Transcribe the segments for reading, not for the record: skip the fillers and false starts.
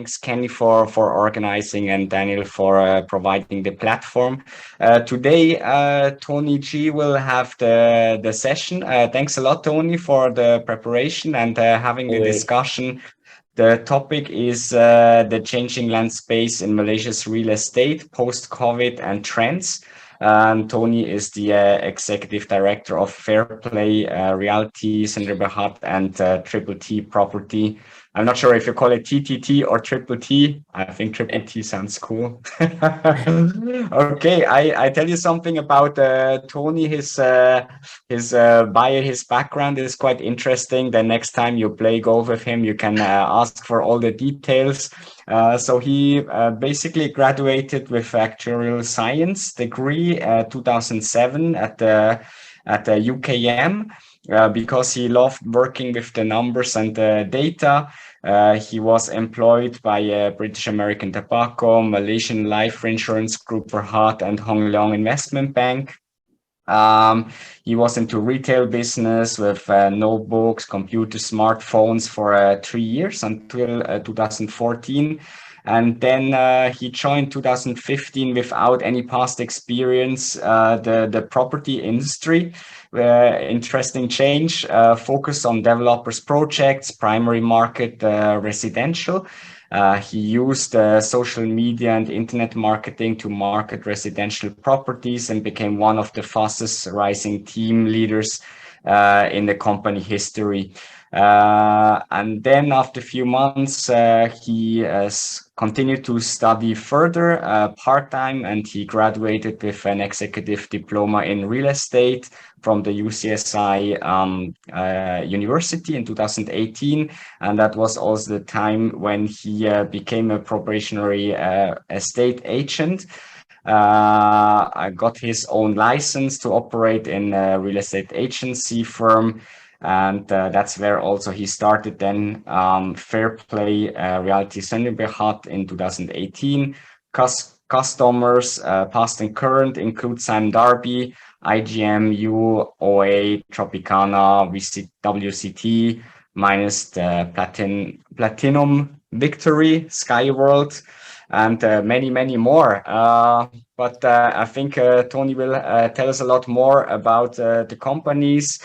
Thanks, Kenny, for organizing, and Daniel for providing the platform. Today, Tony G will have the session. Thanks a lot, Tony, for the preparation and having the discussion. The topic is the changing landscape in Malaysia's real estate, post-COVID and trends. Tony is the executive director of Fair Play Realty, Sdn Bhd, and Triple T Property. I'm not sure if you call it TTT or Triple T. I think Triple T sounds cool. Okay, I tell you something about Tony. His bio, his background is quite interesting. The next time you play golf with him, you can ask for all the details. So he basically graduated with actuarial science degree 2007 at the UKM. Because he loved working with the numbers and the data. He was employed by British American Tobacco, Malaysian Life Insurance Group Berhad, and Hong Leong Investment Bank. He was into retail business with notebooks, computers, smartphones for 3 years until 2014. And then he joined 2015 without any past experience, the property industry. Interesting change, focus on developers projects, primary market, residential. He used social media and internet marketing to market residential properties and became one of the fastest rising team leaders in the company history. And then after a few months, he continued to study further part-time, and he graduated with an executive diploma in real estate from the UCSI University in 2018. And that was also the time when he became a probationary estate agent. I got his own license to operate in a real estate agency firm. And that's where also he started then Fair Play Realty Sdn Bhd in 2018. Customers, past and current, include Sam Darby, IGMU, OA, Tropicana, WCT, minus the Platinum Victory, Skyworld, and many more. But I think Tony will tell us a lot more about the companies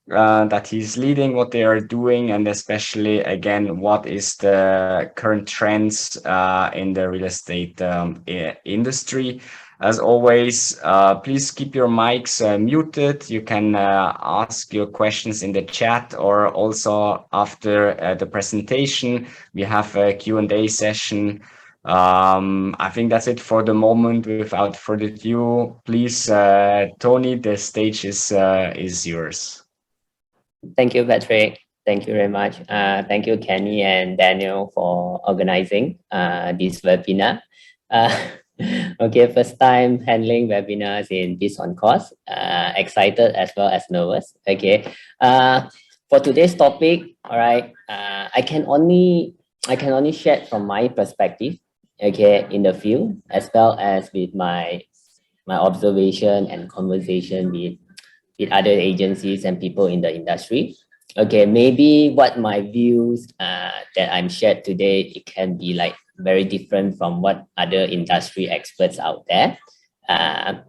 that he's leading, what they are doing, and especially, again, what is the current trends in the real estate industry. As always, please keep your mics muted. You can ask your questions in the chat, or also after the presentation, we have a Q&A session. I think that's it for the moment. Without further ado, please, Tony, the stage is yours. Thank you, Patrick. Thank you very much. Thank you, Kenny and Daniel, for organizing this webinar. Okay, first time handling webinars in this on course. Excited as well as nervous. Okay. For today's topic, all right, I can only share from my perspective, okay, in the field, as well as with my observation and conversation with other agencies and people in the industry. Okay, maybe what my views that I'm shared today, it can be like very different from what other industry experts out there. But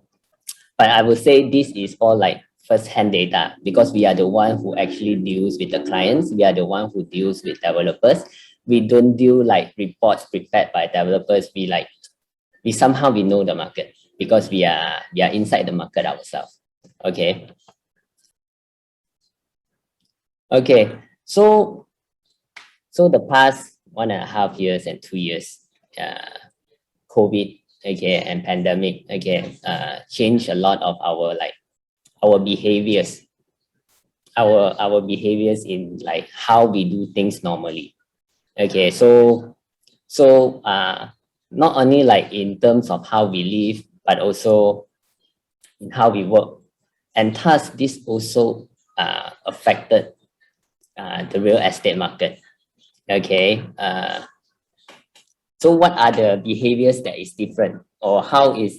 I would say this is all like first-hand data, because we are the one who actually deals with the clients. We are the one who deals with developers. We don't do like reports prepared by developers. We somehow know the market because we are inside the market ourselves. Okay. Okay, so the past 1.5 years and 2 years, COVID, okay, and pandemic, okay, changed a lot of our behaviors, our behaviors in like how we do things normally. Okay, not only like in terms of how we live, but also in how we work, and thus this also affected the real estate market. Okay, so what are the behaviors that is different, or how is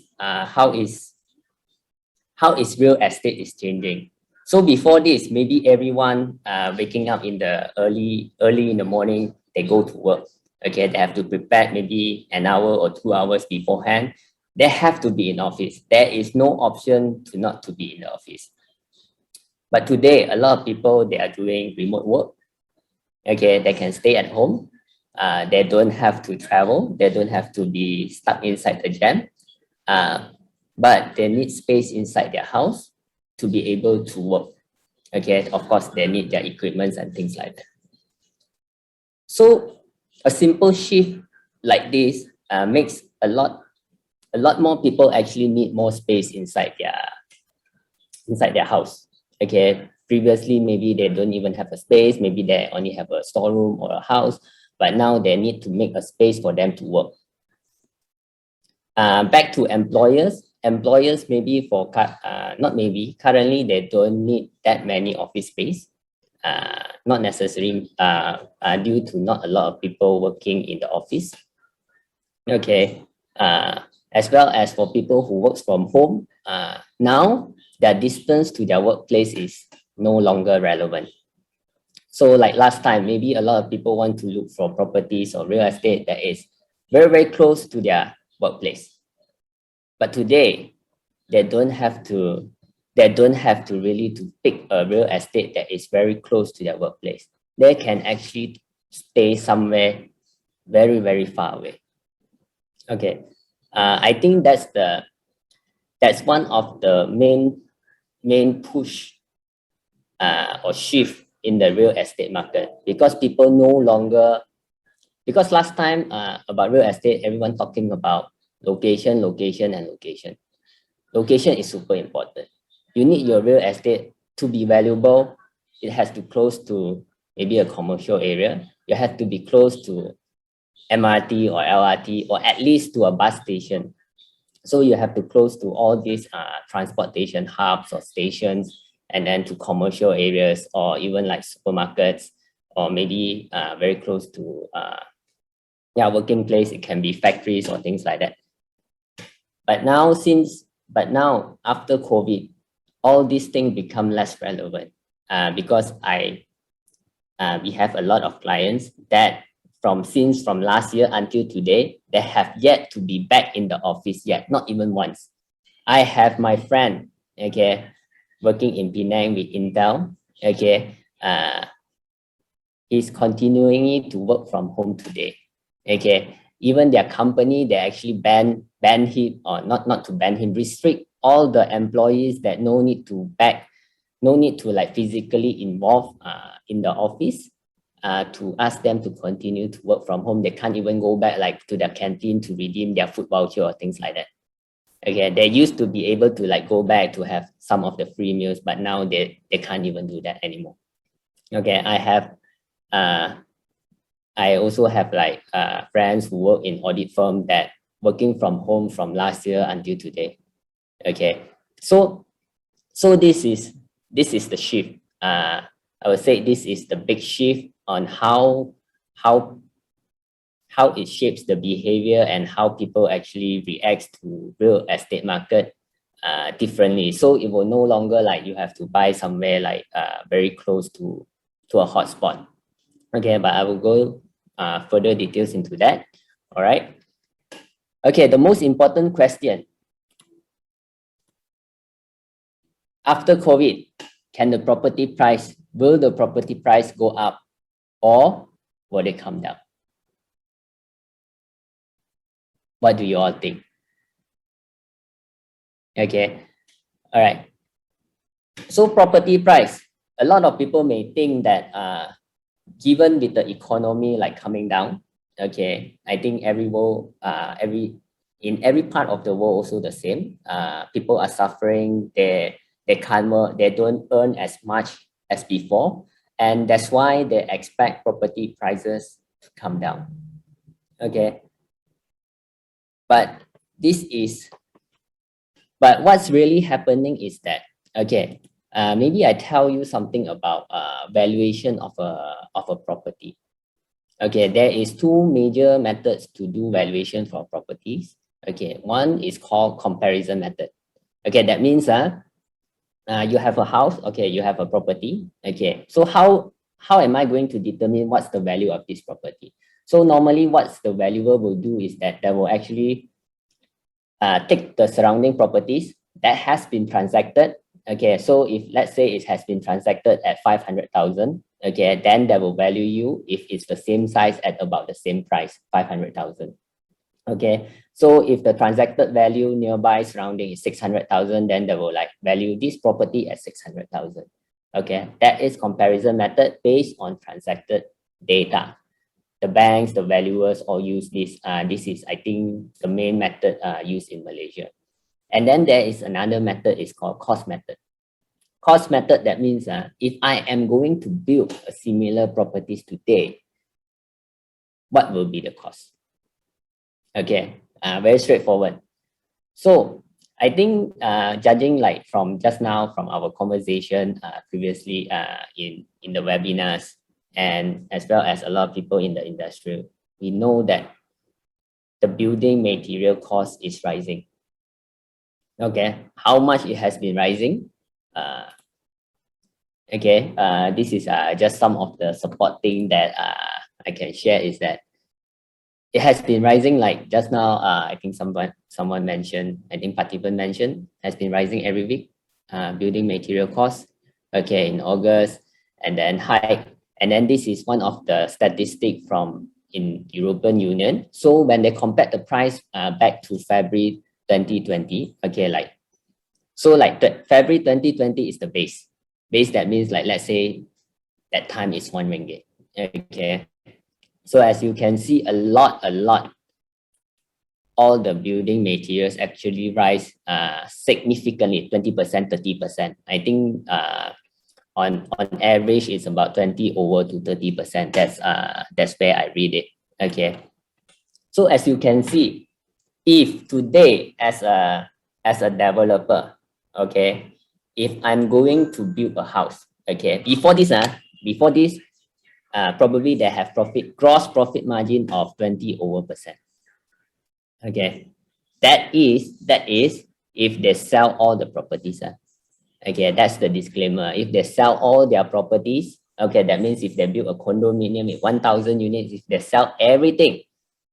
real estate is changing? So before this, maybe everyone waking up in the early in the morning, they go to work. Okay, they have to prepare maybe an hour or 2 hours beforehand. They have to be in office. There is no option to not to be in the office. But today, a lot of people, they are doing remote work. Okay, they can stay at home. They don't have to travel. They don't have to be stuck inside the jam. Uh, but they need space inside their house to be able to work. Okay, of course, they need their equipment and things like that. So a simple shift like this makes a lot more people actually need more space inside their house. Okay, previously maybe they don't even have a space, maybe they only have a storeroom or a house, but now they need to make a space for them to work. Back to employers maybe not maybe, currently they don't need that many office space, not necessarily due to not a lot of people working in the office. Okay, as well as for people who works from home, now their distance to their workplace is no longer relevant. So like last time, maybe a lot of people want to look for properties or real estate that is very, very close to their workplace. But today, they don't have to really to pick a real estate that is very close to their workplace. They can actually stay somewhere very, very far away. Okay, I think that's one of the main push or shift in the real estate market, because people no longer, because last time about real estate, everyone talking about location, location, and location. Location is super important. You need your real estate to be valuable. It has to close to maybe a commercial area. You have to be close to MRT or LRT, or at least to a bus station. So you have to close to all these transportation hubs or stations, and then to commercial areas, or even like supermarkets, or maybe very close to working place. It can be factories or things like that. But now after COVID, all these things become less relevant because we have a lot of clients that from last year until today, they have yet to be back in the office yet, not even once. I have my friend, okay, working in Penang with Intel, okay, he's continuing to work from home today, okay. Even their company, they actually ban him, or not to ban him, restrict all the employees that no need to like physically involve in the office, to ask them to continue to work from home. They can't even go back like to their canteen to redeem their food voucher or things like that. Okay, they used to be able to like go back to have some of the free meals, but now they can't even do that anymore. Okay, I also have like friends who work in audit firm that working from home from last year until today. Okay, so this is the shift. I would say this is the big shift on how it shapes the behavior and how people actually react to real estate market differently. So it will no longer like you have to buy somewhere like very close to a hotspot. Okay, but I will go further details into that. All right. Okay, the most important question. After COVID, will the property price go up, or will it come down? What do you all think? Okay, all right. So property price, a lot of people may think that given with the economy like coming down, okay, I think in every part of the world also the same. People are suffering. They don't earn as much as before, and that's why they expect property prices come down. Okay, but what's really happening is that, okay, maybe I tell you something about valuation of a property. Okay, there is two major methods to do valuation for properties. Okay, one is called comparison method. Okay, that means you have a house. Okay, you have a property. Okay, so how am I going to determine what's the value of this property? So normally, what's the valuer will do is that they will actually take the surrounding properties that has been transacted. Okay, so if let's say it has been transacted at 500,000, okay, then they will value you if it's the same size at about the same price, 500,000. Okay, so if the transacted value nearby surrounding is 600,000, then they will like value this property at 600,000. Okay, that is comparison method based on transacted data. The banks, the valuers all use this. This is, I think, the main method used in Malaysia. And then there is another method, it's called cost method. Cost method, that means if I am going to build a similar properties today, what will be the cost? Okay, very straightforward. So I think judging like from just now from our conversation previously in the webinars, and as well as a lot of people in the industry, we know that the building material cost is rising. Okay, how much it has been rising? Okay, this is just some of the supporting that I can share is that it has been rising like just now. I think someone mentioned, I think participant mentioned, has been rising every week. Building material costs. Okay, in August, and then hike, and then this is one of the statistic from in European Union. So when they compare the price back to February 2020, okay, like so like February 2020 is the base. Base, that means like let's say that time is 1 ringgit. Okay. So as you can see, a lot, all the building materials actually rise significantly, 20%, 30%. I think on average, it's about 20 over to 30%. That's where I read it. Okay. So as you can see, if today as a developer, okay, if I'm going to build a house, okay, before this, probably they have gross profit margin of 20 over percent. Okay, that is if they sell all the properties. Okay, that's the disclaimer. If they sell all their properties, okay, that means if they build a condominium with 1,000 units, if they sell everything,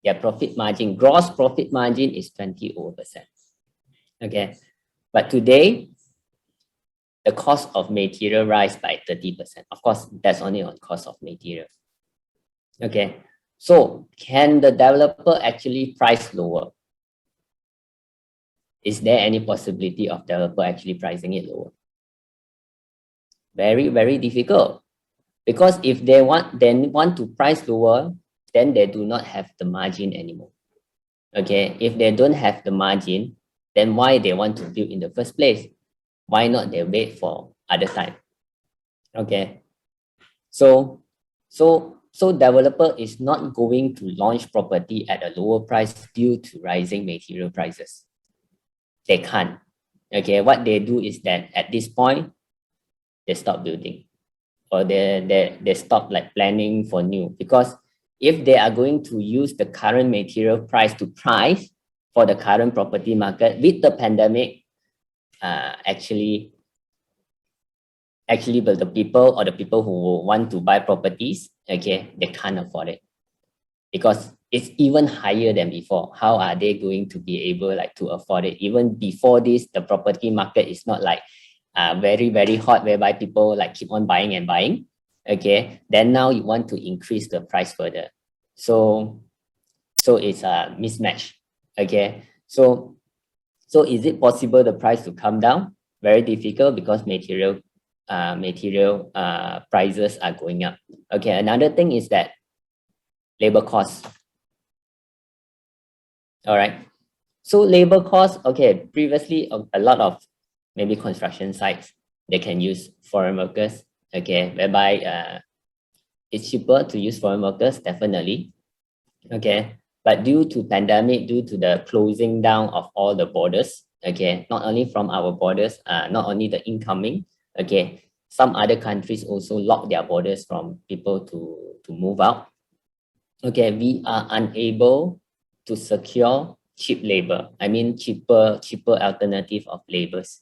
their profit margin, gross profit margin is 20 over percent. Okay, but today, the cost of material rise by 30%. Of course, that's only on cost of material. Okay, so can the developer actually price lower? Is there any possibility of developer actually pricing it lower? Very, very difficult. Because if they want to price lower, then they do not have the margin anymore. Okay, if they don't have the margin, then why they want to build in the first place? Why not they wait for other time? Okay, so developer is not going to launch property at a lower price due to rising material prices. They can't. Okay, what they do is that at this point, they stop building, or they stop like planning for new, because if they are going to use the current material price to price for the current property market with the pandemic, actually but the people who want to buy properties, okay, they can't afford it because it's even higher than before. How are they going to be able like to afford it? Even before this, the property market is not like very, very hot, whereby people like keep on buying and buying. Okay, then now you want to increase the price further. So it's a mismatch. Okay, so is it possible the price to come down? Very difficult, because material prices are going up. Okay, another thing is that labor costs. All right, so labor costs, okay, previously a lot of maybe construction sites, they can use foreign workers, okay, whereby it's cheaper to use foreign workers, definitely. Okay, but due to pandemic, due to the closing down of all the borders, okay, not only from our borders, not only the incoming, okay, some other countries also lock their borders from people to move out. Okay, we are unable to secure cheap labor. I mean, cheaper alternative of labors.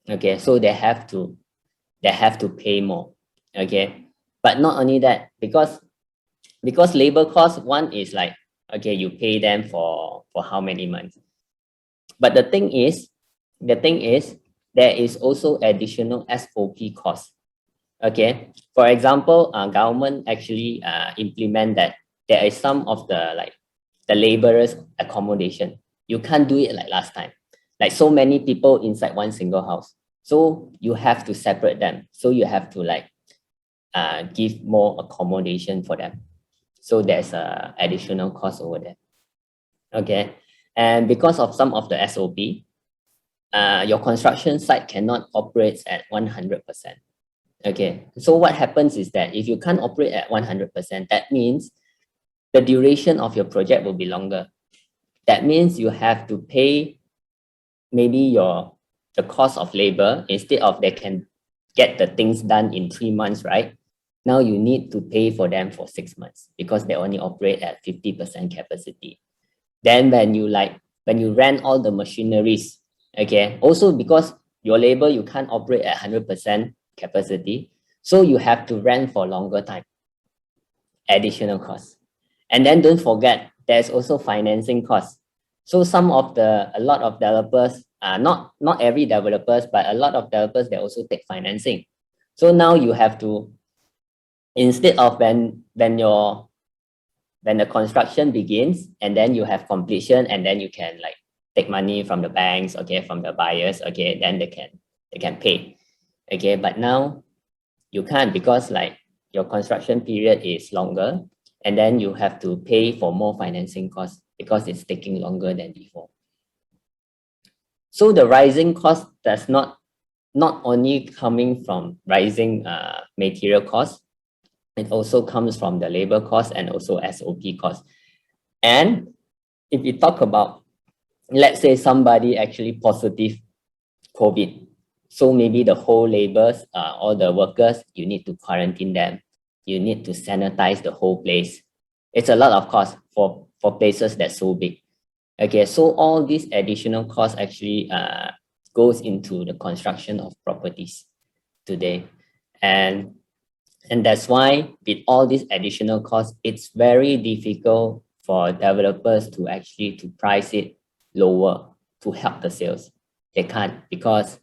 Okay, so they have to pay more. Okay, but not only that, because labor cost, one is like, okay, you pay them for how many months. But the thing is there is also additional SOP cost. Okay, for example, government actually implement that there is some of the, like, the laborers accommodation, you can't do it like last time, like so many people inside one single house, so you have to separate them, so you have to, like, give more accommodation for them, so there's a additional cost over there. Okay, and because of some of the SOP, your construction site cannot operate at 100%. Okay, so what happens is that if you can't operate at 100%, that means the duration of your project will be longer. That means you have to pay maybe the cost of labor, instead of they can get the things done in 3 months, right? Now you need to pay for them for 6 months because they only operate at 50% capacity. Then when you rent all the machineries, okay, also because your labor, you can't operate at 100% capacity, so you have to rent for longer time, additional costs. And then don't forget, there's also financing costs. So a lot of developers, not every developers, but a lot of developers, they also take financing. So now you have to, instead of when the construction begins and then you have completion, and then you can, like, take money from the banks, okay, from the buyers, okay, then they can pay. Okay, but now you can't, because, like, your construction period is longer, and then you have to pay for more financing costs because it's taking longer than before. So the rising cost does not only coming from rising material costs, it also comes from the labor cost and also SOP cost. And if we talk about, let's say somebody actually positive COVID, so maybe the whole laborers, all the workers, you need to quarantine them, you need to sanitize the whole place. It's a lot of cost for places that's so big. Okay, so all these additional costs actually goes into the construction of properties today. And that's why with all these additional costs, it's very difficult for developers to actually to price it lower to help the sales. They can't, because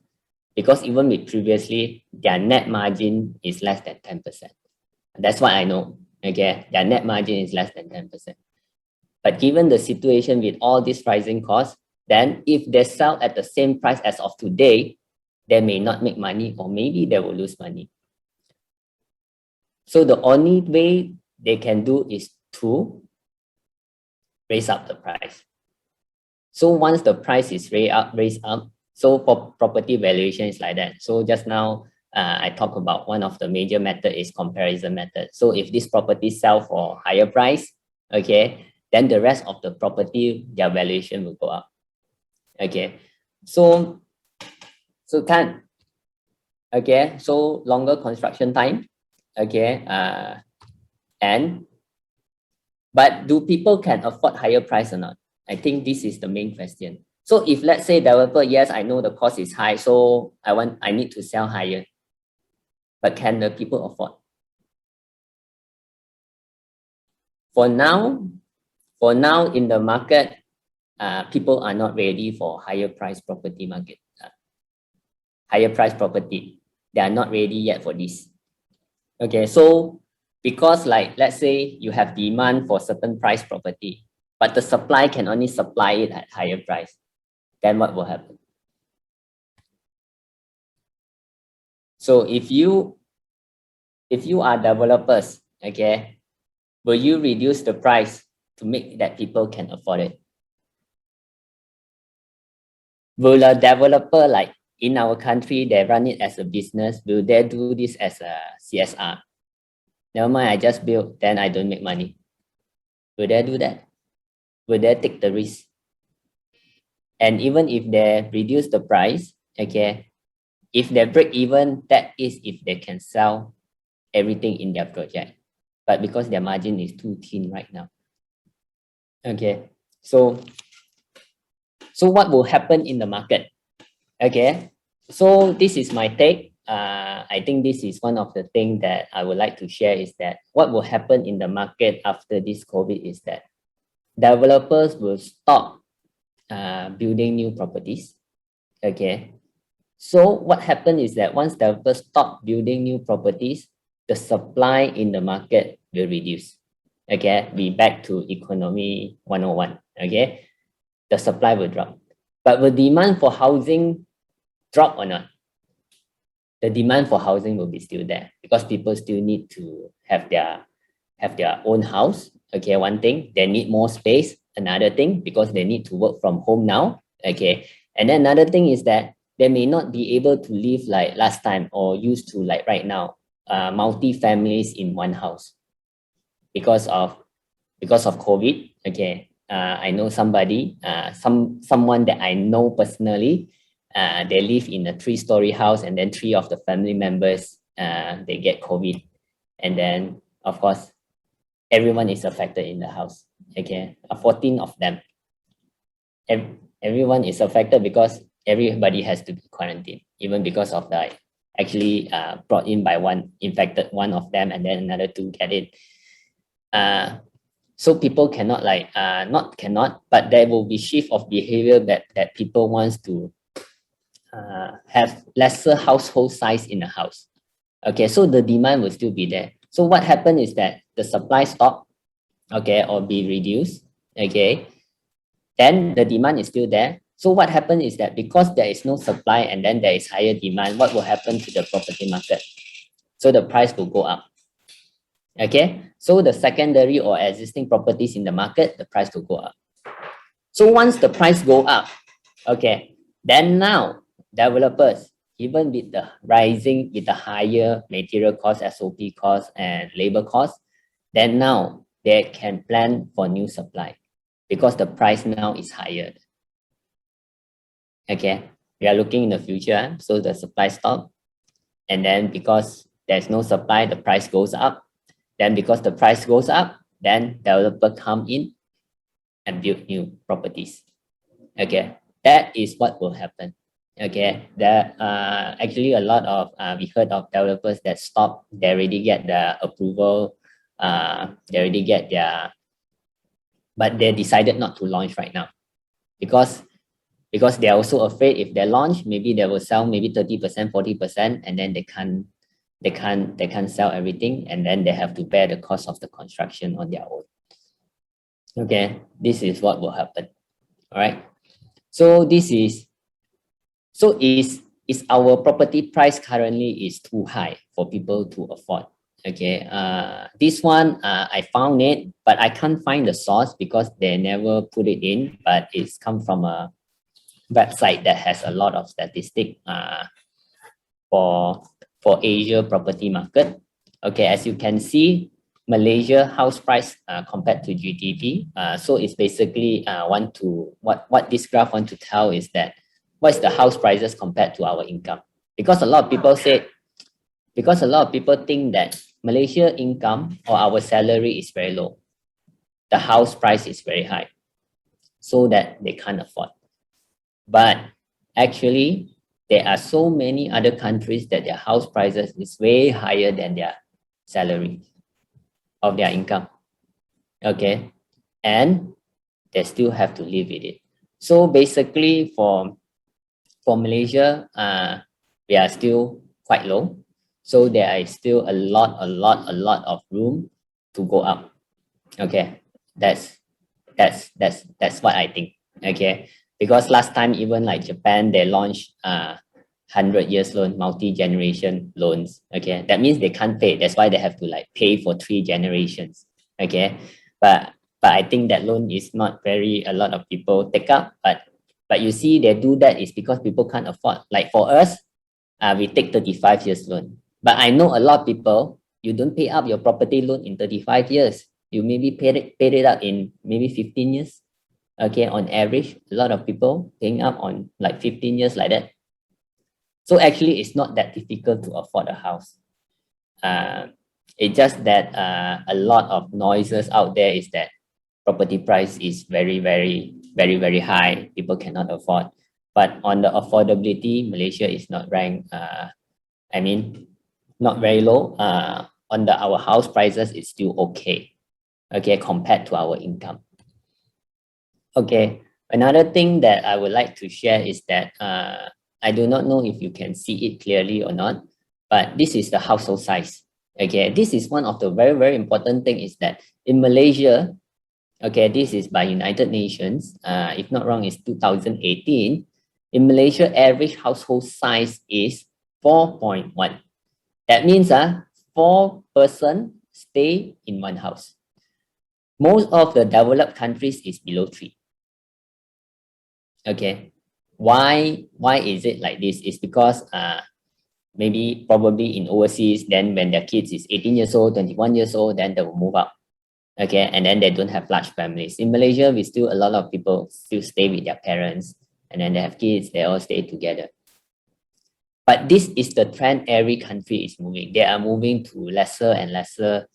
even with previously, their net margin is less than 10%. That's what I know. Okay, their net margin is less than 10%. But given the situation with all these rising costs, then if they sell at the same price as of today, they may not make money, or maybe they will lose money. So the only way they can do is to raise up the price. So once the price is raised up, so for property valuation is like that. So just now, I talked about one of the major method is comparison method. So if this property sell for higher price, okay, then the rest of the property, their valuation will go up. Okay, so longer construction time, okay, but do people can afford higher price or not? I think this is the main question. So if, let's say, developer, yes, I know the cost is high, so I need to sell higher, but can the people afford? For now in the market, people are not ready for higher price property market. Higher price property, they are not ready yet for this. Okay, so because, like, let's say you have demand for certain price property, but the supply can only supply it at higher price, then what will happen? So if you are developers, okay, will you reduce the price to make that people can afford it? Will a developer, like in our country, they run it as a business, will they do this as a CSR? Never mind, I just build, then I don't make money. Will they do that? Will they take the risk? And even if they reduce the price, okay, if they break even, that is if they can sell everything in their project. But because their margin is too thin right now. Okay, so what will happen in the market? Okay, so this is my take. I think this is one of the things that I would like to share is that what will happen in the market after this COVID is that developers will stop building new properties. Okay, so what happened is that once developers stop building new properties, the supply in the market will reduce. Okay, we back to economy 101. Okay, the supply will drop, but the demand for housing drop or not? The demand for housing will be still there because people still need to have their own house. Okay, one thing, they need more space. Another thing, because they need to work from home now. Okay, and then another thing is that they may not be able to live like last time or used to like right now, multi families in one house because of COVID. Okay, I know somebody, someone that I know personally. They live in a 3-story house, and then 3 of the family members they get COVID, and then of course everyone is affected in the house. Okay, 14 of them. Everyone is affected because everybody has to be quarantined, even because of the actually brought in by one, infected one of them, and then another 2 get it. So people cannot like not cannot, but there will be shift of behavior that people wants to have lesser household size in the house. Okay, so the demand will still be there. So what happened is that the supply stop, okay, or be reduced. Okay, then the demand is still there. So what happened is that because there is no supply and then there is higher demand, what will happen to the property market? So the price will go up. Okay, so the secondary or existing properties in the market, the price will go up. So once the price go up, okay, then now developers, even with the rising, with the higher material cost, SOP cost, and labor cost, then now they can plan for new supply because the price now is higher. Okay, we are looking in the future, so the supply stop, and then because there's no supply, the price goes up. Then because the price goes up, then developer come in and build new properties. Okay, that is what will happen. Okay, there actually a lot of we heard of developers that stop. They already get the approval. They already get their, but they decided not to launch right now because they're also afraid if they launch, maybe they will sell maybe 30%, 40%, and then they can't sell everything, and then they have to bear the cost of the construction on their own. Okay, this is what will happen. All right, so this is, so is our property price currently is too high for people to afford? Okay, this one I found it, but I can't find the source because they never put it in, but it's come from a website that has a lot of statistic for Asia property market. Okay, as you can see, Malaysia house price compared to GDP. So it's basically what this graph want to tell is that what's the house prices compared to our income? Because a lot of people say, because a lot of people think that Malaysia income or our salary is very low, the house price is very high, so that they can't afford. But actually, there are so many other countries that their house prices is way higher than their salary of their income. Okay, and they still have to live with it. So basically, for Malaysia, we are still quite low. So there is still a lot of room to go up. Okay, that's what I think. Okay, because last time even like Japan, they launched 100 years loan, multi-generation loans. Okay, that means they can't pay. That's why they have to like pay for 3 generations. Okay, but I think that loan is not very a lot of people take up. But you see, they do that is because people can't afford. Like for us, we take 35 years loan. But I know a lot of people You don't pay up your property loan in 35 years. You maybe paid it up in maybe 15 years. Okay, on average, a lot of people paying up on like 15 years like that. So actually, it's not that difficult to afford a house. It's just that a lot of noises out there is that property price is very high. People cannot afford. But on the affordability, Malaysia is not ranked. I mean, not very low. On our house prices, it's still okay. Okay, compared to our income. Okay, another thing that I would like to share is that I do not know if you can see it clearly or not, but this is the household size. Okay, this is one of the very important thing is that in Malaysia, okay, this is by United Nations, if not wrong, it's 2018. In Malaysia, average household size is 4.1. That means 4 person stay in one house. Most of the developed countries is below 3. Okay, why is it like this? It's because maybe probably in overseas, then when their kids is 18 years old, 21 years old, then they will move out. Okay, and then they don't have large families. In Malaysia, we still, a lot of people still stay with their parents, and then they have kids, they all stay together. But this is the trend every country is moving. They are moving to lesser and lesser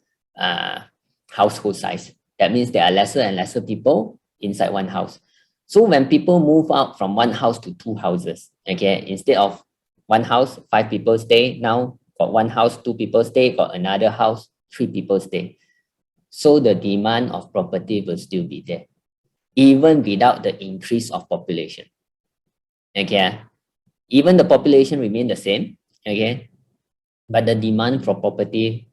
household size. That means there are lesser and lesser people inside one house. So when people move out from one house to 2 houses, okay, instead of one house, 5 people stay, now got one house, 2 people stay, got another house, 3 people stay. So the demand of property will still be there, even without the increase of population. Okay, even the population remain the same, okay, but the demand for property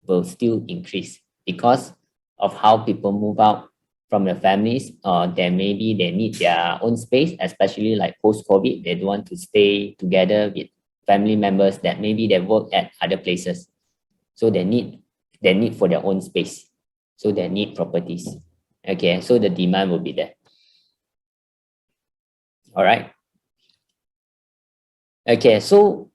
will still increase because of how people move out from their families, or then maybe they need their own space, especially like post-COVID, they don't want to stay together with family members that maybe they work at other places. So they need for their own space. So they need properties. Okay, so the demand will be there. All right. Okay, so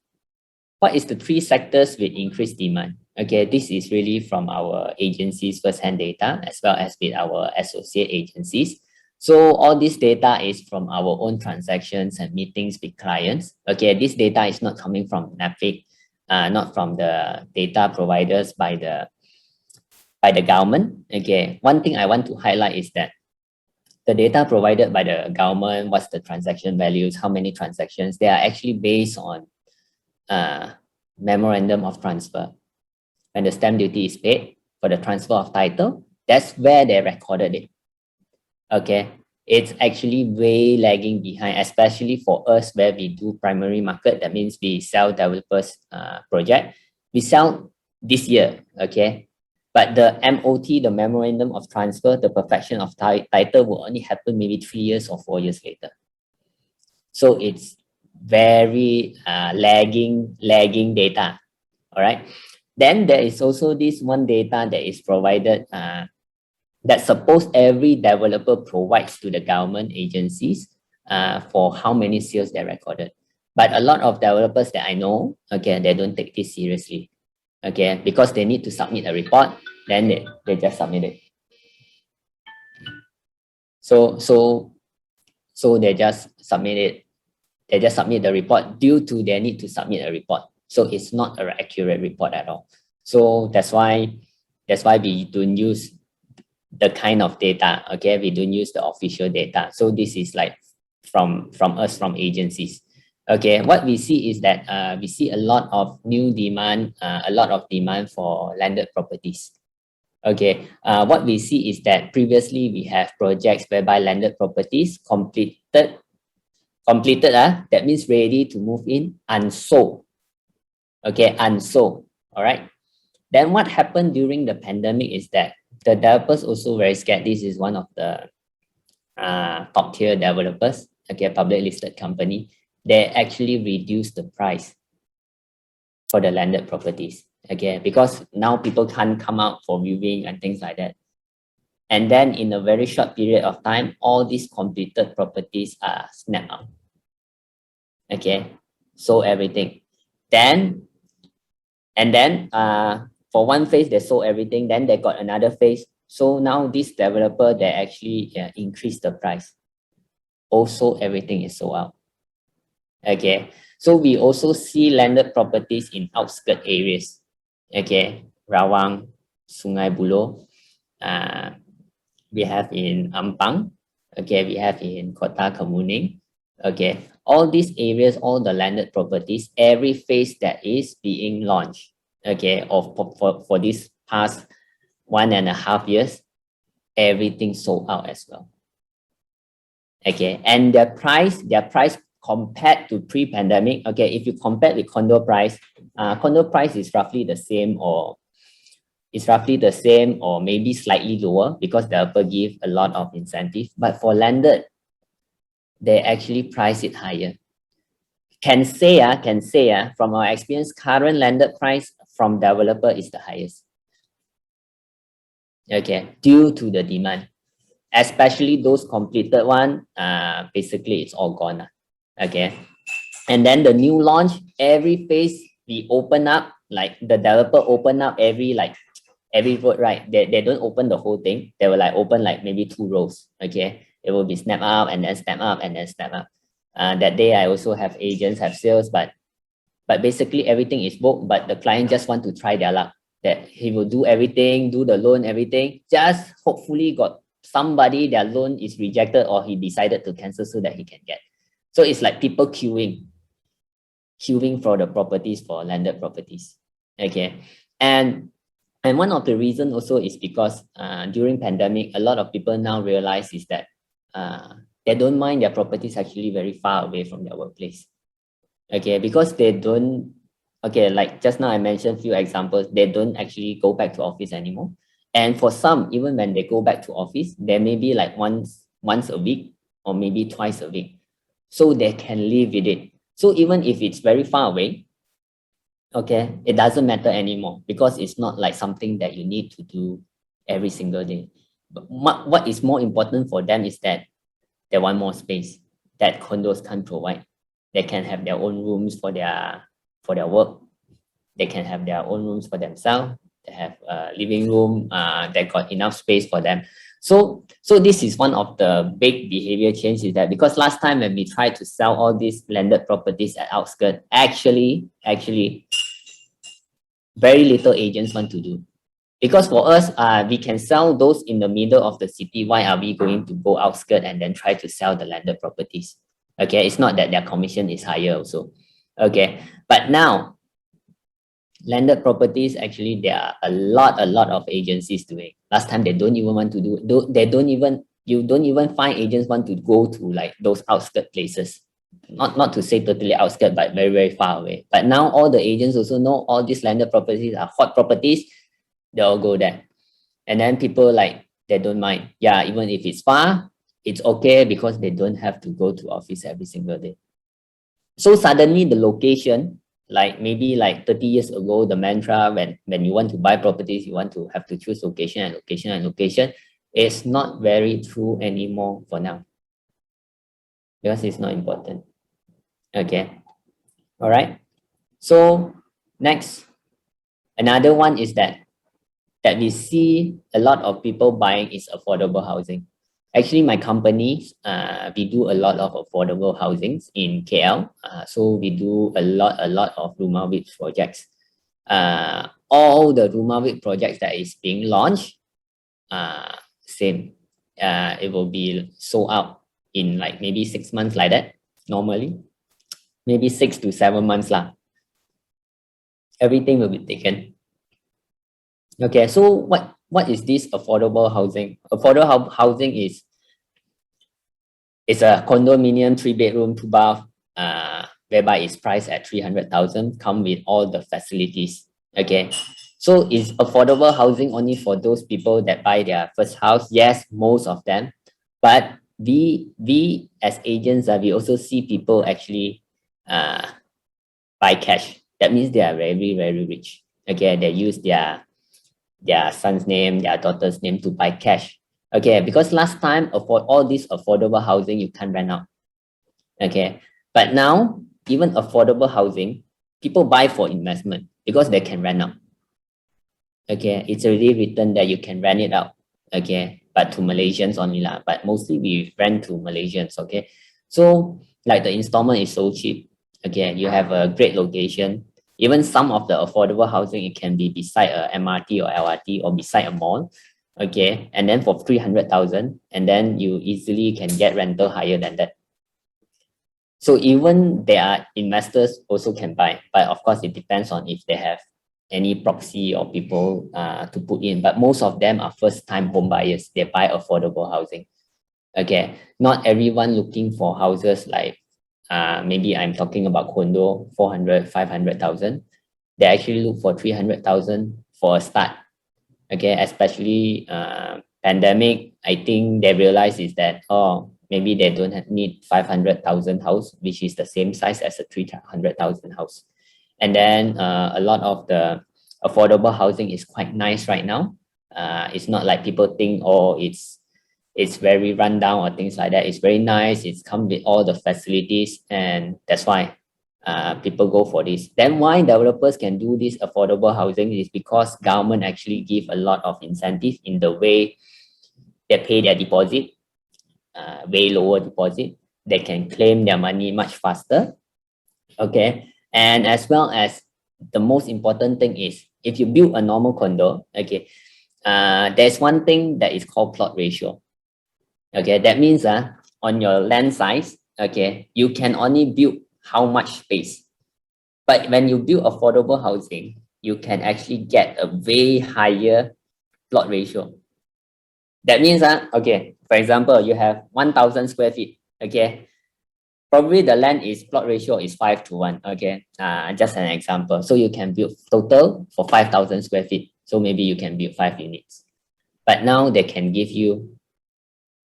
what is the 3 sectors with increased demand? Okay, this is really from our agencies' first-hand data as well as with our associate agencies. So all this data is from our own transactions and meetings with clients. Okay, this data is not coming from NAFIC, not from the data providers by the government. Okay, one thing I want to highlight is that the data provided by the government, what's the transaction values, how many transactions, they are actually based on memorandum of transfer. When the stamp duty is paid for the transfer of title, that's where they recorded it. Okay, it's actually way lagging behind, especially for us where we do primary market. That means we sell developers project. We sell this year, okay? But the MOT, the memorandum of transfer, the perfection of title will only happen maybe 3 years or 4 years later. So it's very lagging data. All right. Then there is also this one data that is provided that suppose every developer provides to the government agencies for how many sales they recorded. But a lot of developers that I know, okay, they don't take this seriously. Okay, because they need to submit a report, then they just submit it. So they just submit it. They just submit the report due to their need to submit a report. So it's not an accurate report at all. So that's why we don't use the kind of data. Okay, we don't use the official data. So this is like from us, from agencies. Okay, what we see is that we see a lot of new demand, a lot of demand for landed properties. Okay, what we see is that previously we have projects whereby landed properties completed, that means ready to move in, unsold. Okay, unsold. All right. Then what happened during the pandemic is that the developers also very scared. This is one of the top tier developers, okay, public listed company. They actually reduced the price for the landed properties, okay, because now people can't come out for viewing and things like that. And then in a very short period of time, all these completed properties are snapped out. Okay, so everything. Then for one phase, they sold everything. Then they got another phase. So now this developer, they actually increase the price. Also, everything is sold out. Okay. So we also see landed properties in outskirt areas. Okay. Rawang, Sungai Buloh. We have in Ampang. Okay. We have in Kota Kemuning. Okay. All these areas, all the landed properties, every phase that is being launched, okay, for this past 1.5 years, everything sold out as well. Okay, and their price compared to pre-pandemic, okay, if you compare the condo price is roughly the same, or maybe slightly lower because developer give a lot of incentive. But for landed, they actually price it higher. Can say from our experience, current landed price from developer is the highest. Okay, due to the demand, especially those completed one, basically it's all gone. Okay, and then the new launch, every phase we open up, like the developer open up every road, right? They don't open the whole thing. They will like open like maybe 2 rows. Okay, it will be snap up and then snap up and then snap up. That day I also have agents, have sales, but basically everything is booked, but the client just want to try their luck, that he will do everything, do the loan, everything, just hopefully got somebody, their loan is rejected or he decided to cancel so that he can get. So it's like people queuing for the properties, for landed properties. Okay, and one of the reasons also is because during pandemic, a lot of people now realize is that they don't mind their properties actually very far away from their workplace. Okay, because they don't, okay, like just now I mentioned few examples, they don't actually go back to office anymore. And for some, even when they go back to office, there may be like once a week or maybe twice a week. So they can live with it. So even if it's very far away, okay, it doesn't matter anymore because it's not like something that you need to do every single day. But what is more important for them is that they want more space that condos can't provide. They can have their own rooms for their work. They can have their own rooms for themselves. They have a living room. They got enough space for them. So this is one of the big behavior changes, that because last time when we tried to sell all these landed properties at outskirts, actually very little agents want to do. Because for us, we can sell those in the middle of the city. Why are we going to go outskirts and then try to sell the landed properties? Okay, it's not that their commission is higher also. Okay, but now landed properties, actually there are a lot of agencies doing. Last time they don't even want to do, you don't even find agents want to go to like those outskirt places. Not to say totally outskirt, but very far away. But now all the agents also know all these landed properties are hot properties. They all go there, and then people like, they don't mind. Yeah, even if it's far, it's okay because they don't have to go to office every single day. So suddenly the location, like maybe like 30 years ago, the mantra when you want to buy properties, you want to have to choose location and location and location, is not very true anymore for now, because it's not important. Okay, all right. So next, another one is that we see a lot of people buying is affordable housing. Actually, my company, we do a lot of affordable housings in KL. So we do a lot of Rumah WIP projects. All the Rumah WIP projects that is being launched, same. It will be sold out in like maybe 6 months like that, normally. Maybe 6 to 7 months lah. Everything will be taken. Okay, so what is this affordable housing? Affordable housing is a condominium, 3-bedroom, 2-bath, whereby it's priced at 300,000, come with all the facilities. Okay, so is affordable housing only for those people that buy their first house? Yes, most of them. But we as agents, we also see people actually buy cash. That means they are very rich. Okay, they use their son's name, their daughter's name to buy cash. Okay, because last time for all this affordable housing, you can't rent out. Okay, but now even affordable housing, people buy for investment because they can rent out. Okay, it's already written that you can rent it out. Okay, but to Malaysians only lah. But mostly we rent to Malaysians. Okay, so like the installment is so cheap. Okay, you have a great location. Even some of the affordable housing, it can be beside a MRT or LRT or beside a mall. Okay, and then for 300,000, and then you easily can get rental higher than that. So even there are investors also can buy, but of course it depends on if they have any proxy or people to put in. But most of them are first-time home buyers. They buy affordable housing. Okay, not everyone looking for houses like maybe I'm talking about condo 400, 500,000. They actually look for 300,000 for a start. Okay, especially pandemic. I think they realize is that maybe they don't need 500,000 house, which is the same size as a 300,000 house. And then a lot of the affordable housing is quite nice right now. It's not like people think, oh, it's very rundown or things like that. It's very nice. It's come with all the facilities, and that's why people go for this. Then why developers can do this affordable housing is because government actually give a lot of incentive in the way they pay their deposit, way lower deposit. They can claim their money much faster. Okay, and as well as the most important thing is if you build a normal condo, okay, there's one thing that is called plot ratio. Okay, that means on your land size, okay, you can only build how much space. But when you build affordable housing, you can actually get a way higher plot ratio. That means, okay, for example, you have 1,000 square feet, okay, probably the land is plot ratio is 5:1, okay, just an example. So you can build total for 5,000 square feet. So maybe you can build 5 units. But now they can give you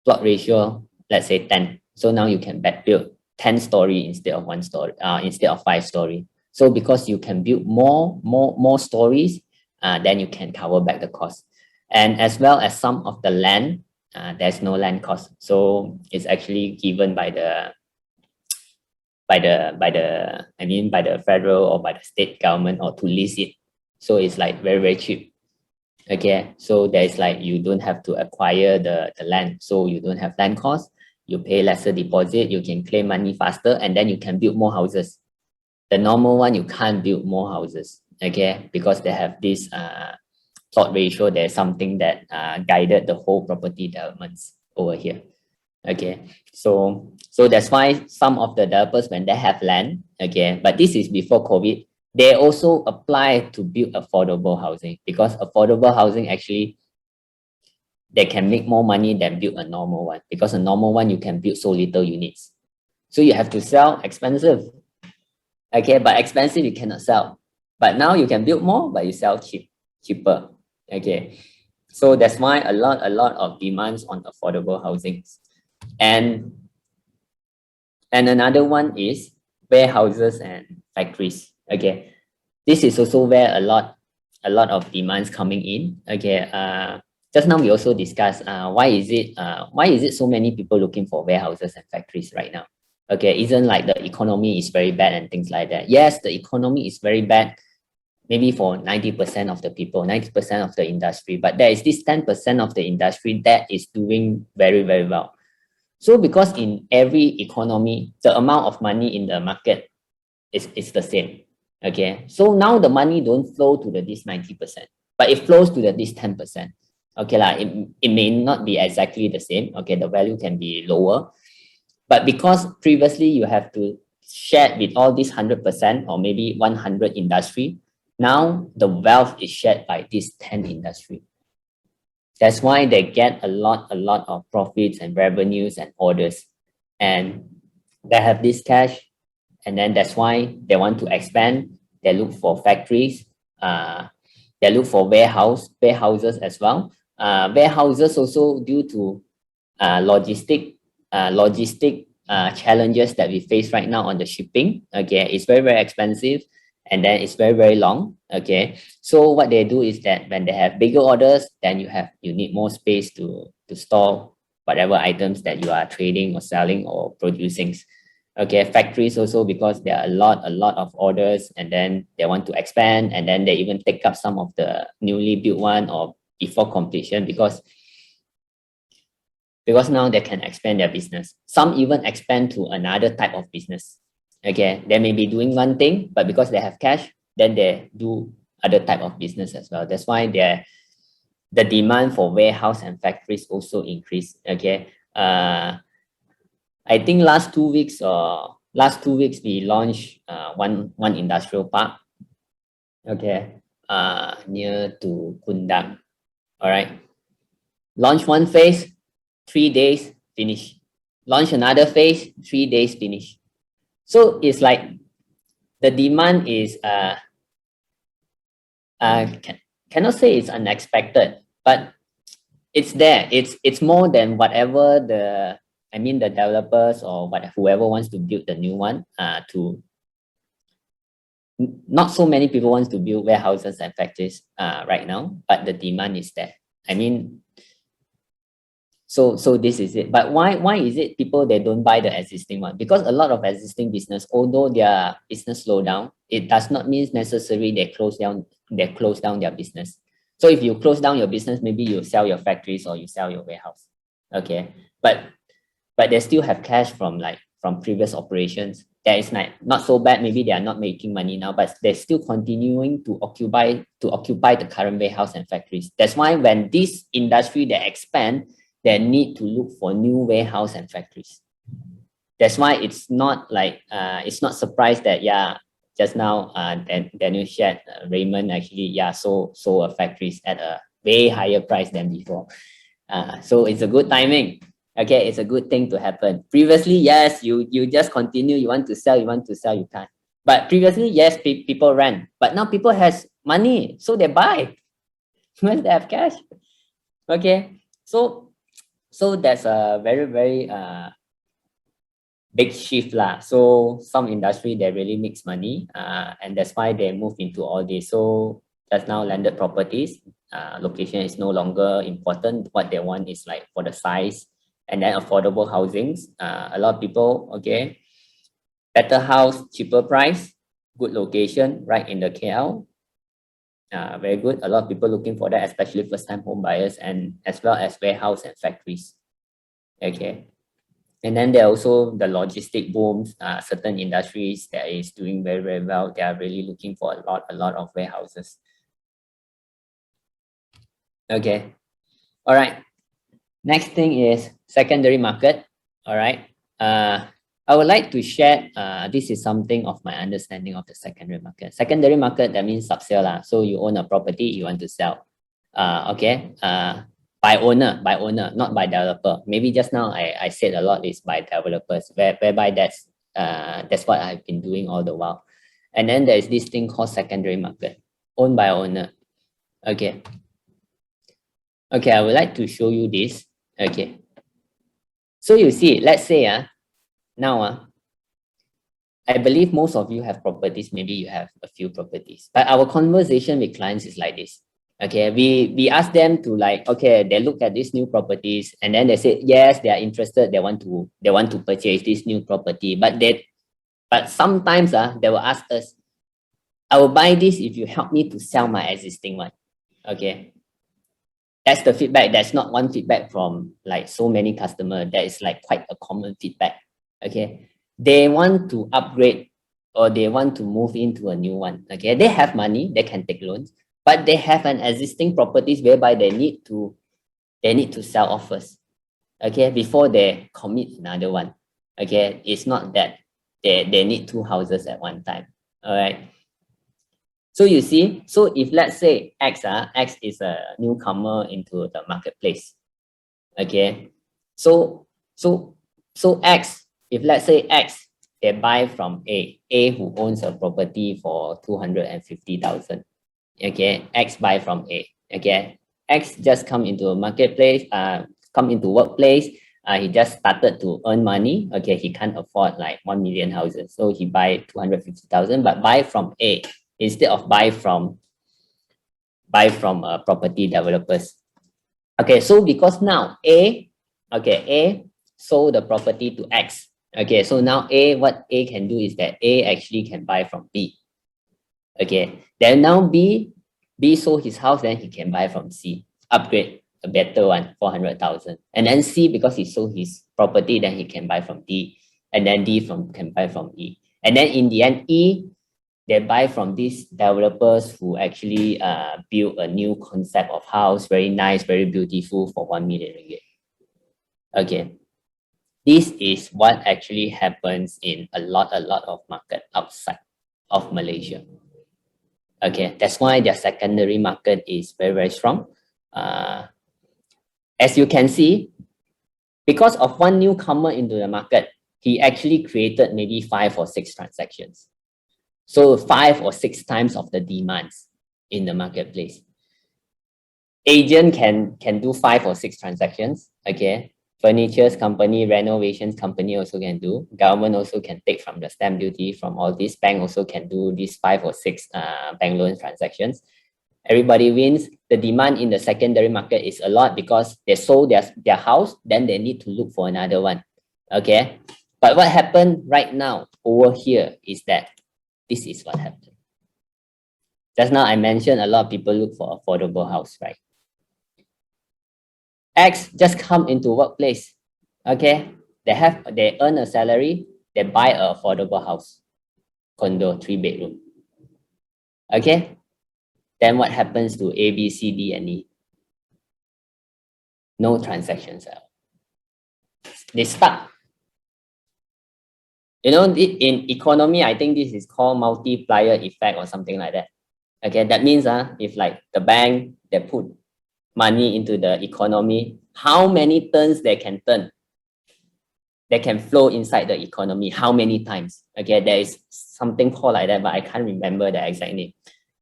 plot ratio, let's say 10. So now you can build 10 story instead of 1 story, instead of 5 story. So because you can build more stories, then you can cover back the cost. And as well as some of the land, there's no land cost. So it's actually given by the federal or by the state government, or to lease it. So it's like very, very cheap. Okay, so there's like you don't have to acquire the land, so you don't have land cost. You pay lesser deposit, you can claim money faster, and then you can build more houses. The normal one, you can't build more houses, okay, because they have this plot ratio. There's something that guided the whole property developments over here. Okay, so that's why some of the developers, when they have land, okay, but this is before COVID, they also apply to build affordable housing, because affordable housing actually they can make more money than build a normal one, because a normal one you can build so little units, so you have to sell expensive. Okay, but expensive you cannot sell, but now you can build more but you sell cheaper. Okay, so that's why a lot of demands on affordable housing. And another one is warehouses and factories. Okay, this is also where a lot of demands coming in. Okay, just now we also discussed why is it so many people looking for warehouses and factories right now? Okay, isn't like the economy is very bad and things like that? Yes, the economy is very bad, maybe for 90% of the people, 90% of the industry, but there is this 10% of the industry that is doing very, very well. So because in every economy, the amount of money in the market is the same. Okay, so now the money don't flow to this 90%, but it flows to this 10%. Okay, it may not be exactly the same. Okay, the value can be lower, but because previously you have to share with all these 100% or maybe 100 industry, now the wealth is shared by this 10 industry. That's why they get a lot of profits and revenues and orders, and they have this cash, and then that's why they want to expand. They look for factories, they look for warehouses as well. Warehouses also due to logistic challenges that we face right now on the shipping. Okay, it's very, very expensive, and then it's very, very long. Okay, so what they do is that when they have bigger orders, then you need more space to store whatever items that you are trading or selling or producing. Okay, factories also, because there are a lot of orders, and then they want to expand, and then they even take up some of the newly built one or before completion, because now they can expand their business. Some even expand to another type of business. Okay, they may be doing one thing, but because they have cash, then they do other type of business as well. That's why the demand for warehouse and factories also increase. Okay, I think last 2 weeks we launched one industrial park. Okay, near to Kundang. All right, launch one phase, 3 days finish. Launch another phase, 3 days finish. So it's like the demand is cannot say it's unexpected, but it's there. It's more than whatever the developers or whoever wants to build the new one not so many people wants to build warehouses and factories right now, but the demand is there. I mean, so this is it. But why is it people they don't buy the existing one? Because a lot of existing business, although their business slow down, it does not mean necessarily they close down their business. So if you close down your business, maybe you sell your factories or you sell your warehouse. Okay, but they still have cash from previous operations. That is not so bad. Maybe they are not making money now, but they're still continuing to occupy the current warehouse and factories. That's why when this industry they expand, they need to look for new warehouse and factories. That's why it's not surprised that just now Daniel shared Raymond actually sold a factories at a way higher price than before. So it's a good timing. Okay, it's a good thing to happen. Previously, yes, you just continue, you want to sell, you can't. But previously, yes, people rent, but now people has money, so they buy when they have cash. Okay, so that's a very, very big shift lah. So some industry they really makes money, and that's why they move into all this. So just now landed properties, location is no longer important. What they want is like for the size, and then affordable housings. A lot of people, okay, better house, cheaper price, good location, right in the KL. Very good. A lot of people looking for that, especially first-time home buyers, and as well as warehouse and factories. Okay, and then there are also the logistic booms. Certain industries that is doing very, very well. They are really looking for a lot of warehouses. Okay, all right. Next thing is secondary market. All right. I would like to share, this is something of my understanding of the secondary market. Secondary market, that means sub-sale lah. So you own a property, you want to sell. Okay. By owner, not by developer. Maybe just now I said a lot is by developers, whereby that's what I've been doing all the while. And then there's this thing called secondary market, owned by owner. Okay. Okay, I would like to show you this. Okay. So you see, let's say now I believe most of you have properties. Maybe you have a few properties, but our conversation with clients is like this. Okay, we ask them to okay, they look at these new properties and then they say yes, they are interested, they want to purchase this new property, but sometimes they will ask us, I will buy this if you help me to sell my existing one. Okay, that's the feedback. That's not one feedback from so many customers. That is quite a common feedback. Okay, they want to upgrade or they want to move into a new one. Okay, they have money, they can take loans, but they have an existing properties whereby they need to sell off first. Okay, before they commit another one. Okay, it's not that they need two houses at one time. All right. So you see, so if let's say X is a newcomer into the marketplace. Okay, so X, if let's say X, they buy from A who owns a property for 250,000. Okay, X buy from A. Okay, X just come into a marketplace, come into workplace. He just started to earn money. Okay, he can't afford 1 million houses, so he buy 250,000, but buy from A instead of buy from property developers. Okay, so because now A sold the property to X. Okay, so now what A can do is that A actually can buy from B. Okay, then now B sold his house, then he can buy from C, upgrade a better one, 400,000. And then C, because he sold his property, then he can buy from D, and then D can buy from E. And then in the end, E, they buy from these developers who actually build a new concept of house, very nice, very beautiful, for 1 million ringgit. Okay, this is what actually happens in a lot of market outside of Malaysia. Okay, that's why their secondary market is very strong. As you can see, because of one newcomer into the market, he actually created maybe 5 or 6 transactions. So 5 or 6 times of the demands in the marketplace. Agent can do 5 or 6 transactions. Okay, furnitures company, renovations company also can do. Government also can take from the stamp duty from all these. Bank also can do these 5 or 6 bank loan transactions. Everybody wins. The demand in the secondary market is a lot because they sold their house, then they need to look for another one. Okay, but what happened right now over here is that this is what happened. Just now I mentioned a lot of people look for affordable house, right? X just come into workplace. Okay, they earn a salary, they buy an affordable house, condo, 3-bedroom. Okay, then what happens to A, B, C, D, and E? No transactions at all. They stuck. You know, in economy, I think this is called multiplier effect or something like that. Okay, that means if like the bank, they put money into the economy, how many turns they can turn? They can flow inside the economy, how many times? Okay, there is something called like that, but I can't remember the exact name.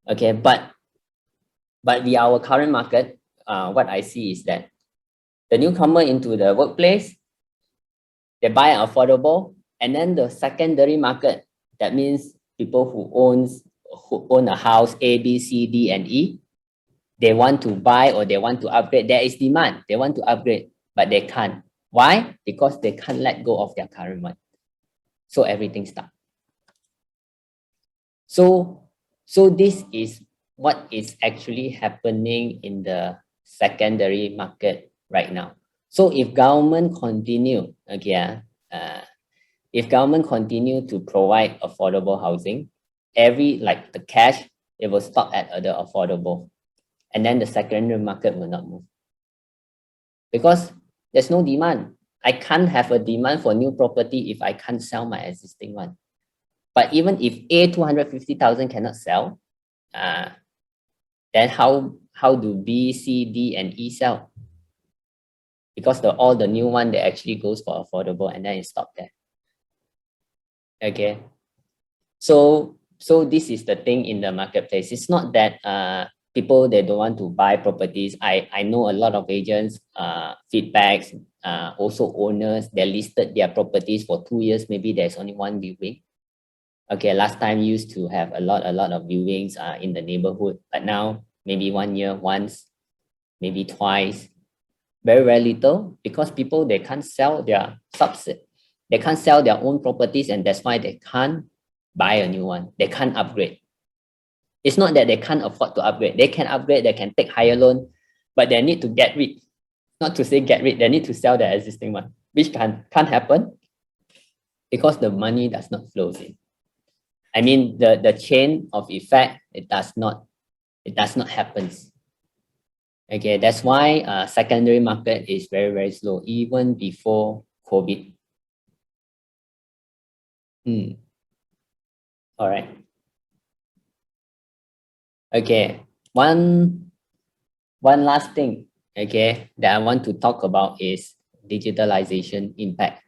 Okay, but with our current market, what I see is that the newcomer into the workplace, they buy an affordable, and then the secondary market, that means people who own a house A, B, C, D, and E, they want to buy or they want to upgrade. There is demand. They want to upgrade, but they can't. Why? Because they can't let go of their current one. So everything stops. So this is what is actually happening in the secondary market right now. So if government continue, if government continue to provide affordable housing, like the cash, it will stop at the affordable. And then the secondary market will not move. Because there's no demand. I can't have a demand for new property if I can't sell my existing one. But even if A, 250,000 cannot sell, then how do B, C, D, and E sell? Because all the new one, that actually goes for affordable, and then it stopped there. Okay. So this is the thing in the marketplace. It's not that people, they don't want to buy properties. I know a lot of agents, feedbacks, also owners, they listed their properties for 2 years. Maybe there's only one viewing. Okay, last time used to have a lot of viewings in the neighborhood, but now maybe 1 year once, maybe twice, very little, because people, they can't sell their subset. They can't sell their own properties, and that's why they can't buy a new one. They can't upgrade. It's not that they can't afford to upgrade. They can upgrade, they can take higher loan, but they need to get rid. Not to say get rid, they need to sell their existing one, which can't happen because the money does not flow in. I mean, the chain of effect, it does not happen. Okay, that's why secondary market is very slow, even before COVID. All right. Okay, one last thing, okay, that I want to talk about is digitalization impact.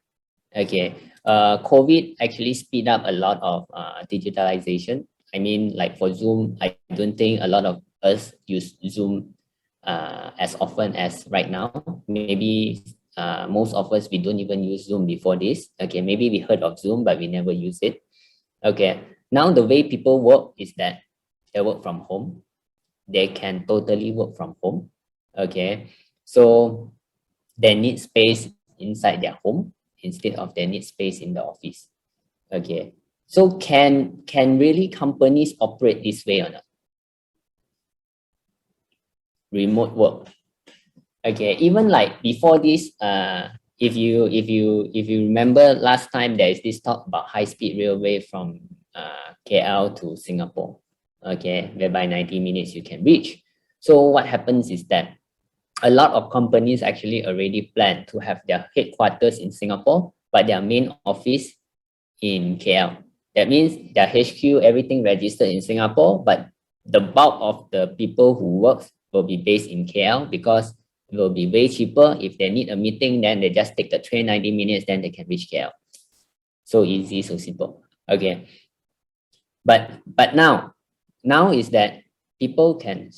Okay, COVID actually speed up a lot of digitalization. I mean, like for Zoom, I don't think a lot of us use Zoom as often as right now. Maybe most of us, we don't even use Zoom before this. Okay, maybe we heard of Zoom, but we never use it. Okay, now the way people work is that they work from home. They can totally work from home. Okay, so they need space inside their home, instead of they need space in the office. Okay, so can really companies operate this way or not? Remote work. Okay, even like before this, if you remember last time, there is this talk about high-speed railway from KL to Singapore. Okay, whereby 90 minutes you can reach. So what happens is that a lot of companies actually already plan to have their headquarters in Singapore, but their main office in KL. That means their HQ, everything registered in Singapore, but the bulk of the people who work will be based in KL because it will be way cheaper. If they need a meeting, then they just take the train 90 minutes, then they can reach KL. So easy, so simple. Okay. But now is that people can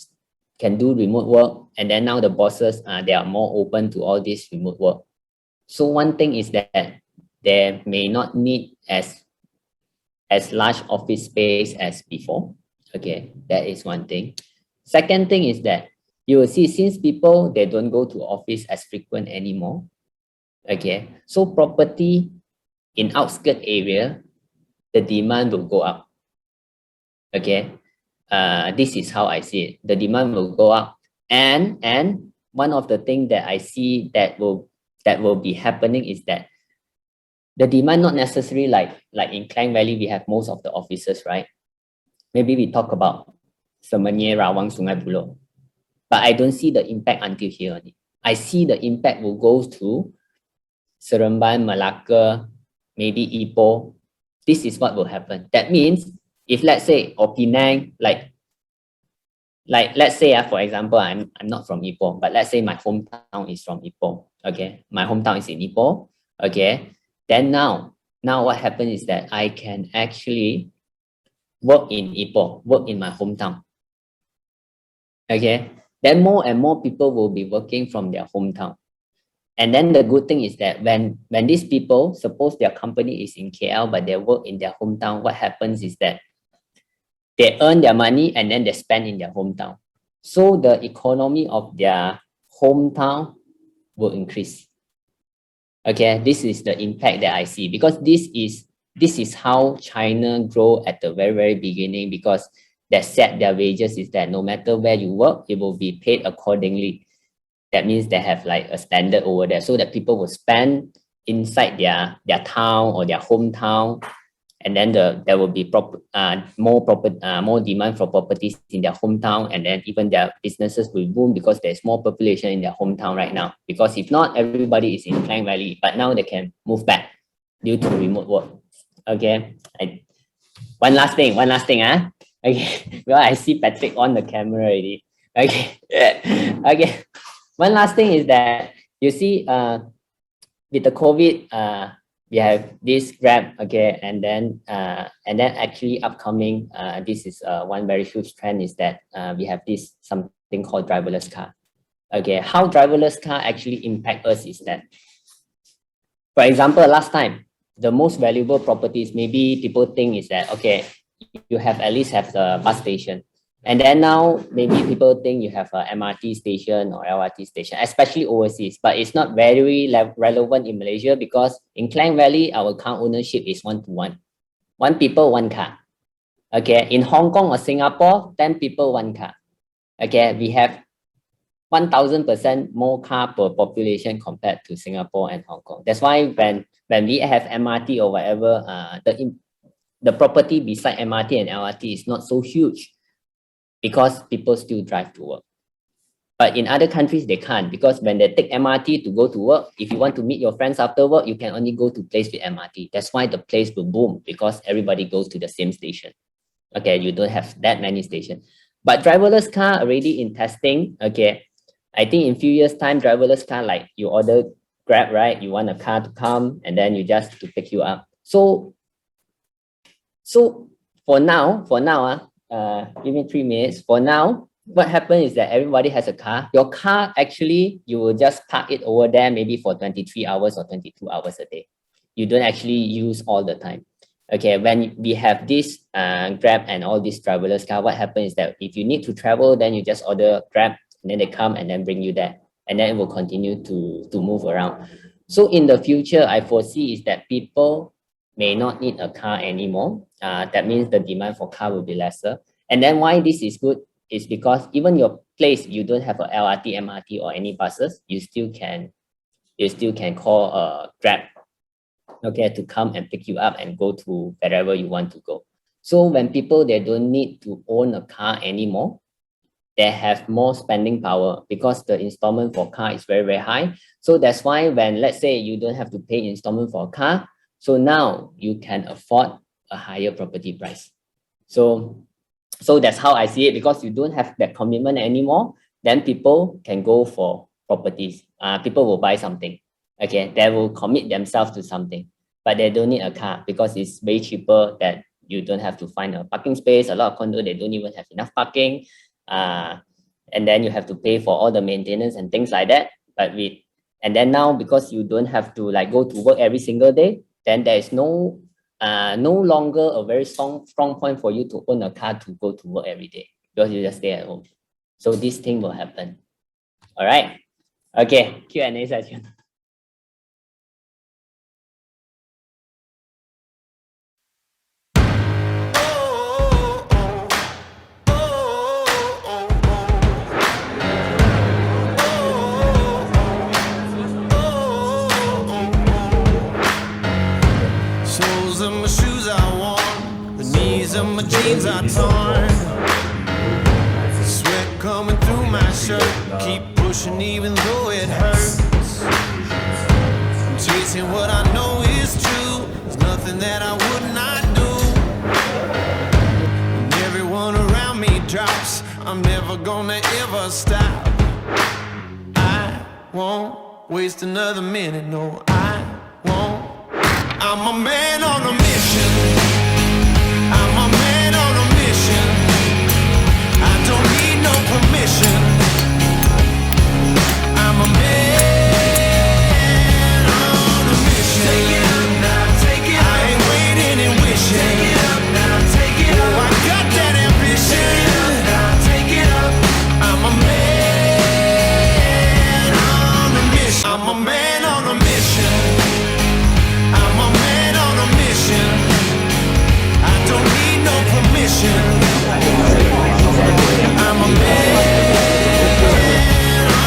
do remote work, and then now the bosses they are more open to all this remote work. So one thing is that they may not need as large office space as before. Okay, that is one thing. Second thing is that you will see, since people they don't go to office as frequent anymore. Okay, so property in outskirt area, the demand will go up. Okay, this is how I see it. The demand will go up, and one of the things that I see that will be happening is that the demand not necessarily like in Klang Valley we have most of the offices, right? Maybe we talk about Semenyih, Rawang, Sungai Buloh, but I don't see the impact until here. I see the impact will go to Seremban, Malacca, maybe Ipoh. This is what will happen. That means if let's say or Penang, like let's say for example, I'm not from Ipoh, but let's say my hometown is from Ipoh. Okay, my hometown is in Ipoh. Okay, then now what happens is that I can actually work in Ipoh, work in my hometown. Okay, then more and more people will be working from their hometown. And then the good thing is that when these people, suppose their company is in KL, but they work in their hometown, what happens is that they earn their money and then they spend in their hometown. So the economy of their hometown will increase. Okay, this is the impact that I see, because this is how China grow at the very, very beginning, because they set their wages is that no matter where you work, it will be paid accordingly. That means they have like a standard over there, so that people will spend inside their town or their hometown, and then there will be more demand for properties in their hometown, and then even their businesses will boom because there's more population in their hometown right now. Because if not, everybody is in Klang Valley, but now they can move back due to remote work. Okay, one last thing, okay. Well, I see Patrick on the camera already. Okay. Okay, one last thing is that you see with the COVID, we have this Grab, okay, and then actually upcoming, this is one very huge trend is that we have this something called driverless car. Okay, how driverless car actually impact us is that, for example, last time the most valuable properties maybe people think is that, okay, you have at least have the bus station, and then now maybe people think you have a MRT station or LRT station, especially overseas, but it's not very relevant in Malaysia, because in Klang Valley, our car ownership is 1-to-1. 1 people, 1 car. Okay, in Hong Kong or Singapore, 10 people, 1 car. Okay, we have 1000% more car per population compared to Singapore and Hong Kong. That's why when we have MRT or whatever, the property beside MRT and LRT is not so huge, because people still drive to work. But in other countries, they can't, because when they take MRT to go to work, if you want to meet your friends after work, you can only go to place with MRT. That's why the place will boom, because everybody goes to the same station. Okay, you don't have that many stations. But driverless car already in testing. Okay, I think in few years time, driverless car, like you order Grab, right? You want a car to come and then you just to pick you up. So for now, give me 3 minutes. For now, what happens is that everybody has a car. Your car, actually, you will just park it over there maybe for 23 hours or 22 hours a day. You don't actually use all the time. Okay, when we have this Grab and all these driverless car, what happens is that if you need to travel, then you just order Grab, and then they come and then bring you there. And then it will continue to move around. So in the future, I foresee is that people may not need a car anymore. That means the demand for car will be lesser. And then why this is good is because even your place, you don't have a LRT, MRT or any buses, you still can call a Grab, okay, to come and pick you up and go to wherever you want to go. So when people, they don't need to own a car anymore, they have more spending power because the installment for car is very, very high. So that's why when, let's say, you don't have to pay installment for a car, so now you can afford a higher property price. So that's how I see it, because you don't have that commitment anymore, then people can go for properties. People will buy something, okay, they will commit themselves to something, but they don't need a car because it's way cheaper, that you don't have to find a parking space. A lot of condo, they don't even have enough parking, and then you have to pay for all the maintenance and things like that. And then now, because you don't have to like go to work every single day, then there is no longer a very strong point for you to own a car to go to work every day, because you just stay at home. So this thing will happen. All right. Okay, Q&A session. Soles of my shoes are worn, the knees of my jeans are torn. Sweat coming through my shirt, keep pushing even though it hurts. I'm chasing what I know is true, there's nothing that I would not do. When everyone around me drops, I'm never gonna ever stop. I won't waste another minute, no, I won't. I'm a man on a mission. I'm a man on a mission. I don't need no permission. I'm a man on a mission. Take it up now, take it up. I ain't waiting and wishing. Take it up now, take it up. Oh, I got that ambition. Take it up now, take it up. I'm a man on a mission. I'm a man on a mission. I'm a man on a mission. I don't need no permission. I'm a man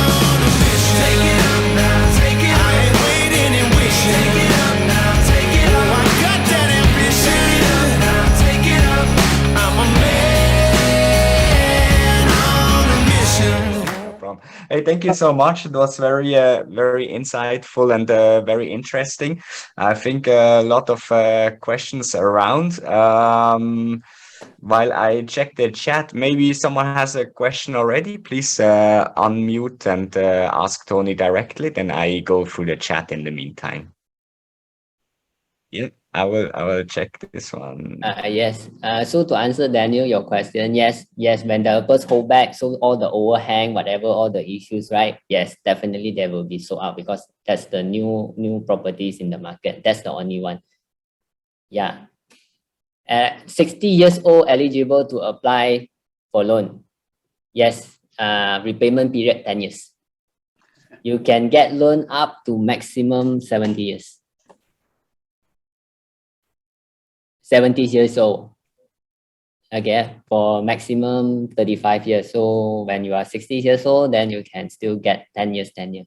on a mission. Take it up now, take it up. I ain't waiting and wishing. Take it up now, take it up. Oh, I got that ambition. Take it up now, take it up. I'm a man on a mission. Hey, thank you so much. It was very, very insightful and very interesting. I think a lot of questions around. While I check the chat, maybe someone has a question already. Please unmute and ask Tony directly. Then I go through the chat in the meantime. Yeah, I will check this one. Yes. So to answer Daniel your question, yes. When developers hold back, so all the overhang, whatever, all the issues, right? Yes, definitely they will be sold out, because that's the new properties in the market. That's the only one. Yeah. 60 years old, eligible to apply for loan. Yes. Repayment period 10 years. You can get loan up to maximum 70 years. 70 years old, okay, for maximum 35 years. So when you are 60 years old, then you can still get 10 years tenure.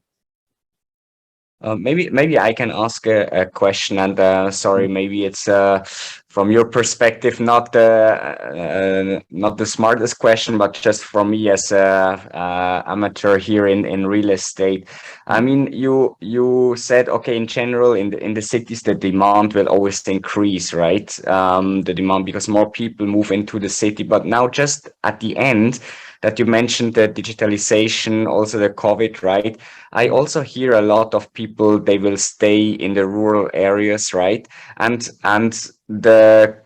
Maybe I can ask a question, and sorry, maybe it's from your perspective, not the smartest question, but just for me as a amateur here in real estate. I mean, you said, okay, in general, in the cities, the demand will always increase, right? The demand, because more people move into the city. But now, just at the end, that you mentioned the digitalization, also the COVID, right? I also hear a lot of people, they will stay in the rural areas, right? And the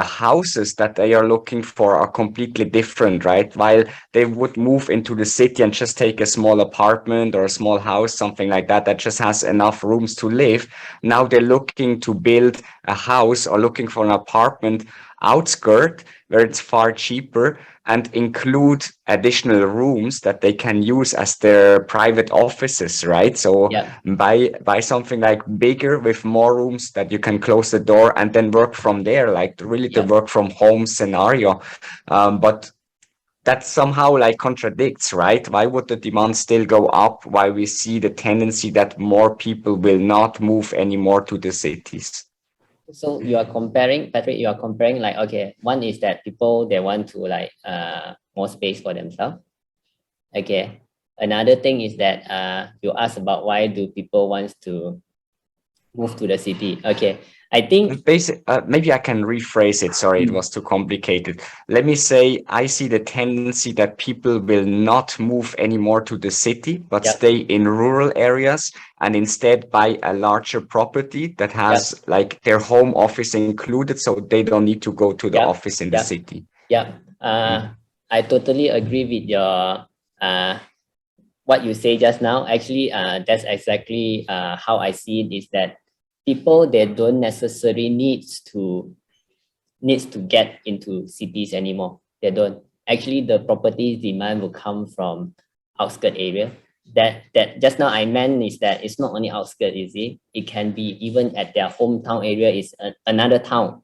houses that they are looking for are completely different, right? While they would move into the city and just take a small apartment or a small house, something like that, that just has enough rooms to live. Now they're looking to build a house or looking for an apartment outskirt where it's far cheaper, and include additional rooms that they can use as their private offices, right? So Yeah. buy something like bigger with more rooms that you can close the door and then work from there, like really the Yeah. work from home scenario. But that somehow like contradicts, right? Why would the demand still go up while we see the tendency that more people will not move anymore to the cities? So you are comparing, Patrick, you are comparing like, okay, one is that people, they want to like more space for themselves. Okay. Another thing is that you ask about why do people want to move to the city. Okay. I think Maybe I can rephrase it. Sorry, it was too complicated. Let me say, I see the tendency that people will not move anymore to the city, but yeah, stay in rural areas and instead buy a larger property that yeah, has like their home office included, so they don't need to go to the yeah, office in the yeah, city. yeah. Mm. I totally agree with your what you say just now. Actually, that's exactly how I see it, is that people, they don't necessarily needs to get into cities anymore. They don't. Actually, the property demand will come from outskirt area. That just now I meant is that it's not only outskirt, you see. It can be even at their hometown area, is another town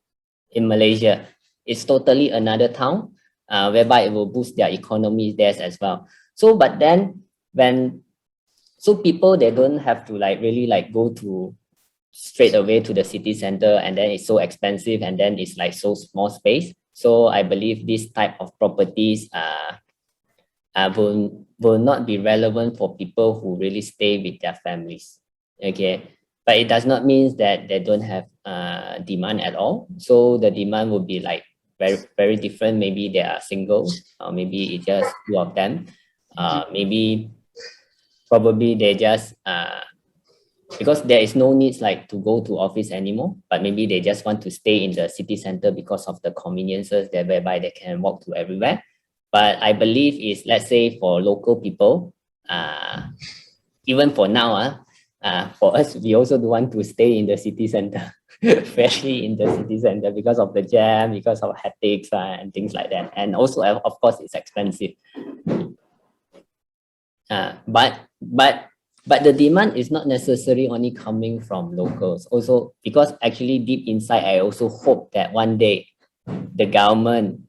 in Malaysia. It's totally another town, whereby it will boost their economy there as well. So, but then when so people, they don't have to like really like go to straight away to the city center, and then it's so expensive, and then it's like so small space. So I believe this type of properties will not be relevant for people who really stay with their families. Okay, but it does not mean that they don't have demand at all. So the demand will be like very different. Maybe they are single, or maybe it's just two of them. Maybe probably they just because there is no needs like to go to office anymore, but maybe they just want to stay in the city center because of the conveniences there, whereby they can walk to everywhere. But I believe is, let's say for local people, even for now, for us, we also do want to stay in the city center, especially in the city center, because of the jam, because of hectics and things like that. And also, of course, it's expensive. But the demand is not necessarily only coming from locals. Also, because actually deep inside, I also hope that one day the government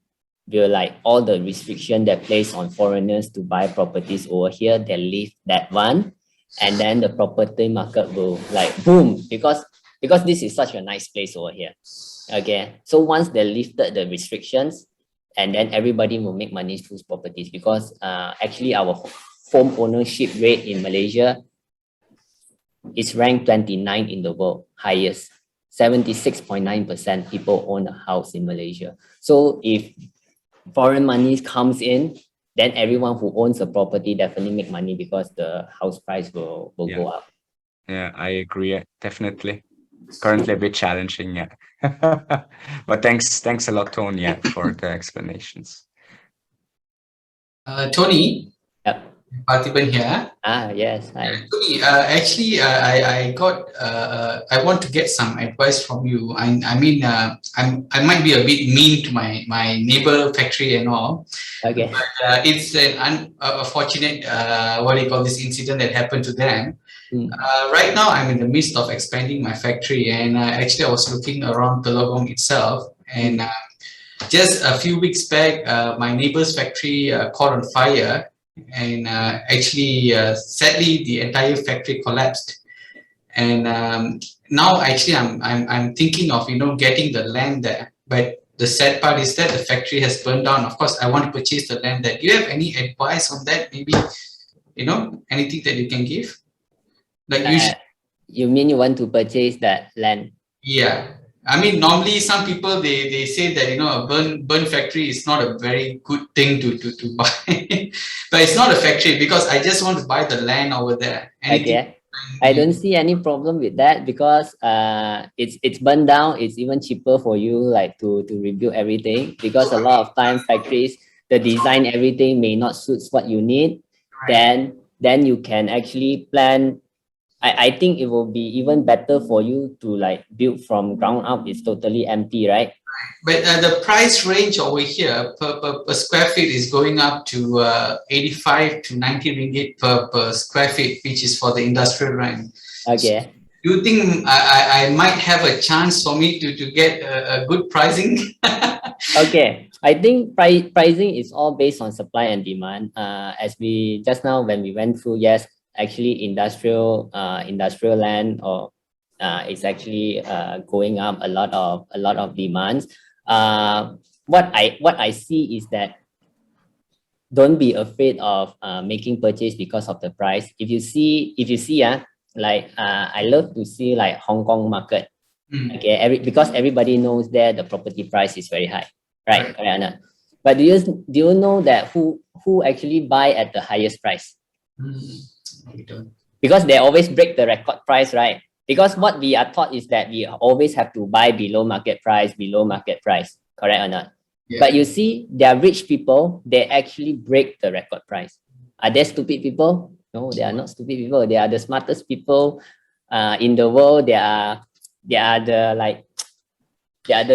will, like, all the restriction that place on foreigners to buy properties over here, they lift that one, and then the property market will like boom, because this is such a nice place over here. Okay, so once they lifted the restrictions, and then everybody will make money through properties, because actually our home ownership rate in Malaysia is ranked 29 in the world, highest. 76.9% people own a house in Malaysia. So if foreign money comes in, then everyone who owns a property definitely make money, because the house price will go up. Yeah, I agree. Definitely. Currently a bit challenging, yeah. But thanks a lot, Tony, for the explanations. Tony, Yep. Parthiban here. Yes. Hi. Tony, actually, I want to get some advice from you. I mean, I might be a bit mean to my neighbor factory and all. Okay. But it's an unfortunate, what do you call this, incident that happened to them. Right now, I'm in the midst of expanding my factory, and actually, I was looking around Telogong itself, and just a few weeks back, my neighbor's factory caught on fire, and actually, sadly, the entire factory collapsed. And now, actually, I'm thinking of getting the land there, but the sad part is that the factory has burned down. Of course, I want to purchase the land there. Do you have any advice on that? Maybe anything that you can give? Like you mean you want to purchase that land? Yeah. I mean, normally some people they say that a burn factory is not a very good thing to buy, but it's not a factory, because I just want to buy the land over there. Okay, I don't see any problem with that, because it's burned down. It's even cheaper for you like to rebuild everything, because a lot of time factories, the design, everything may not suit what you need. Then you can actually plan. I think it will be even better for you to like build from ground up. It's totally empty, right? But the price range over here per square feet is going up to 85 to 90 ringgit per square feet, which is for the industrial rent. Okay. Do you think I might have a chance for me to get a good pricing? Okay, I think pricing is all based on supply and demand. As we just now when we went through, yes, actually industrial land or is actually going up a lot of demands. What I see is that don't be afraid of making purchase because of the price. If you see like I love to see like Hong Kong market. Okay, because everybody knows there the property price is very high, right? Correct or not? But do you know that who actually buy at the highest price? We don't. Because they always break the record price, right? Because what we are taught is that we always have to buy below market price, correct or not? Yeah. But you see, there are rich people, they actually break the record price. Are they stupid people? No, they are not stupid people. They are the smartest people in the world. They are the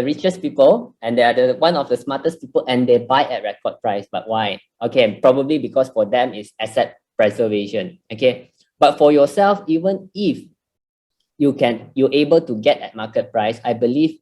richest people, and they are the one of the smartest people, and they buy at record price. But why? Okay, probably because for them it's asset preservation. Okay, but for yourself, even if you're able to get at market price, I believe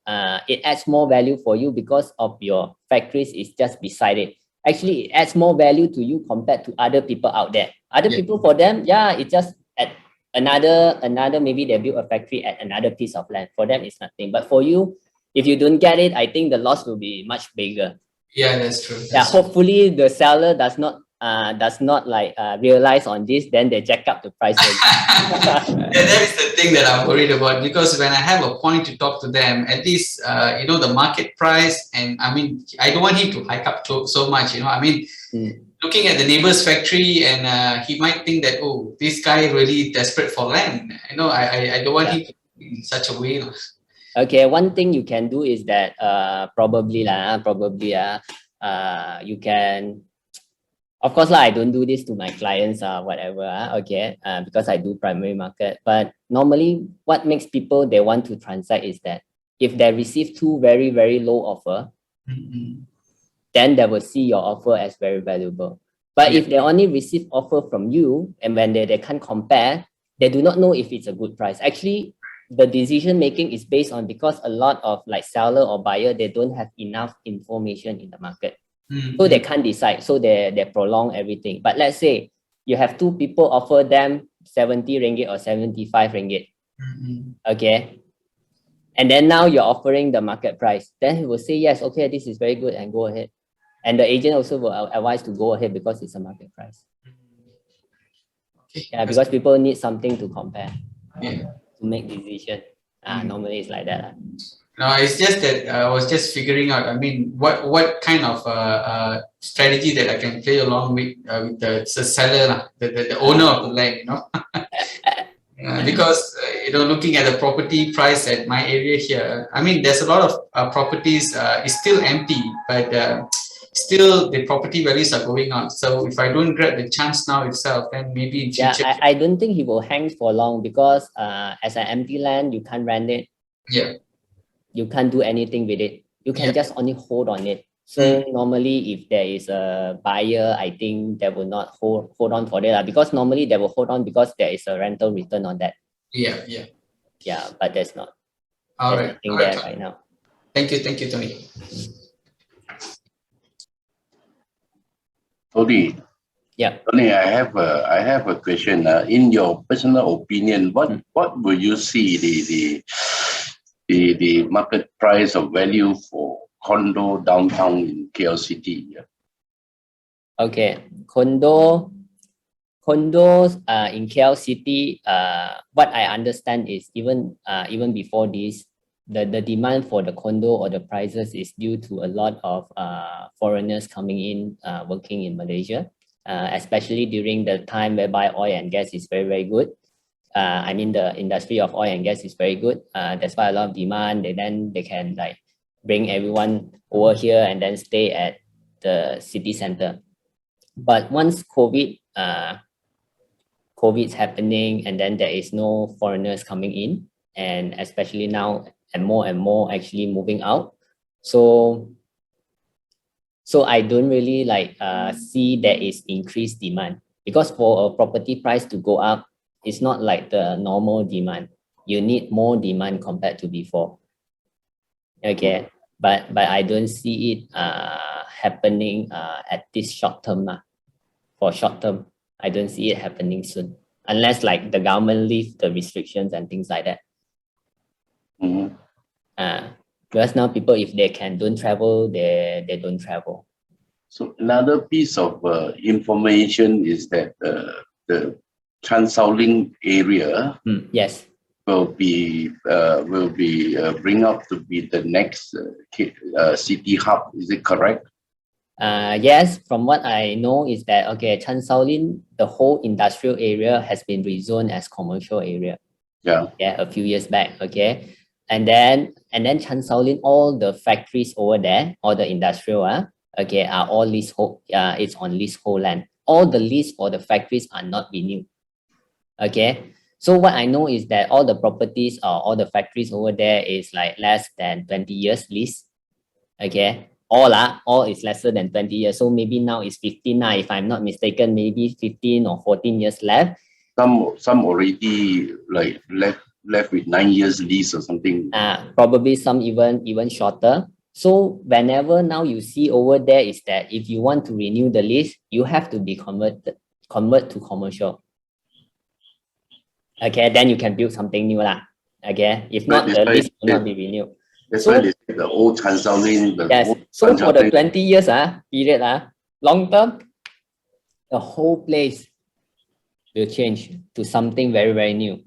it adds more value for you because of your factories is just beside it. Actually, it adds more value to you compared to other people out there. Other people, for them, yeah, it's just at another maybe they build a factory at another piece of land. For them, it's nothing. But for you, if you don't get it, I think the loss will be much bigger. Yeah, that's true. Hopefully the seller does not like realize on this, then they jack up the price. That is the thing that I'm worried about, because when I have a point to talk to them, at least the market price, and I mean I don't want him to hike up so much. Looking at the neighbor's factory, and he might think that, oh, this guy really desperate for land. I don't want him to think in such a way. Okay, one thing you can do is that you can, of course I don't do this to my clients whatever, okay, because I do primary market. But normally what makes people they want to transact is that if they receive two very, very low offer, then they will see your offer as very valuable. But if they only receive offer from you, and when they can't compare, they do not know if it's a good price. Actually, the decision making is based on, because a lot of like seller or buyer, they don't have enough information in the market. So they can't decide. So they prolong everything. But let's say you have two people offer them 70 ringgit or 75 ringgit. Okay. And then now you're offering the market price. Then he will say, yes, okay, this is very good, and go ahead. And the agent also will advise to go ahead because it's a market price. Yeah, because people need something to compare to make decision. Normally it's like that. No, it's just that I was just figuring out, what kind of strategy that I can play along with the seller, the owner of the land, because looking at the property price at my area here, there's a lot of properties is still empty, but still the property values are going up. So if I don't grab the chance now itself, then maybe in future. Yeah, I don't think he will hang for long, because as an empty land, you can't rent it. Yeah. You can't do anything with it. You can just only hold on it. So normally if there is a buyer, I think they will not hold on for that, because normally they will hold on because there is a rental return on that. Yeah, but there's not. All there's right. there right now. Thank you, Tony. Tony. Yeah. Tony, I have a question. In your personal opinion, what will you see the market price of value for condo downtown in KL City? Okay, condos in KL City. What I understand is even before this, the demand for the condo or the prices is due to a lot of foreigners coming in working in Malaysia, especially during the time whereby oil and gas is very, very good. The industry of oil and gas is very good. That's why a lot of demand. Then they can like bring everyone over here and then stay at the city center. But once COVID's happening, and then there is no foreigners coming in, and especially now, and more actually moving out. So I don't really like see there is increased demand, because for a property price to go up, it's not like the normal demand. You need more demand compared to before. Okay, but I don't see it happening at this short term. For short term, I don't see it happening soon, unless like the government lift the restrictions and things like that. Mhm. Because now people, if they don't travel, they don't travel. So another piece of information is that the Chan Sao Ling area Yes. will be bring up to be the next city hub. Is it correct? Yes, from what I know is that, okay, Chan Sao Lin, the whole industrial area has been rezoned as commercial area. Yeah. Yeah, a few years back. Okay, and then Chan Sao Lin, all the factories over there, all the industrial, okay, are all leasehold. It's on leasehold land. All the lease for the factories are not renewed. Okay, so what I know is that all the properties or all the factories over there is like less than 20 years lease. Okay, all is lesser than 20 years. So maybe now it's 15 now, if I'm not mistaken, maybe 15 or 14 years left. Some already like left with 9 years lease or something. Probably some even shorter. So whenever now you see over there is that if you want to renew the lease, you have to be convert to commercial. Okay, then you can build something new lah. Okay, if not, the lease will not be renewed. That's why they say the old Chan Sao Lin. Yes. So for the 20 years period, long term, the whole place will change to something very, very new.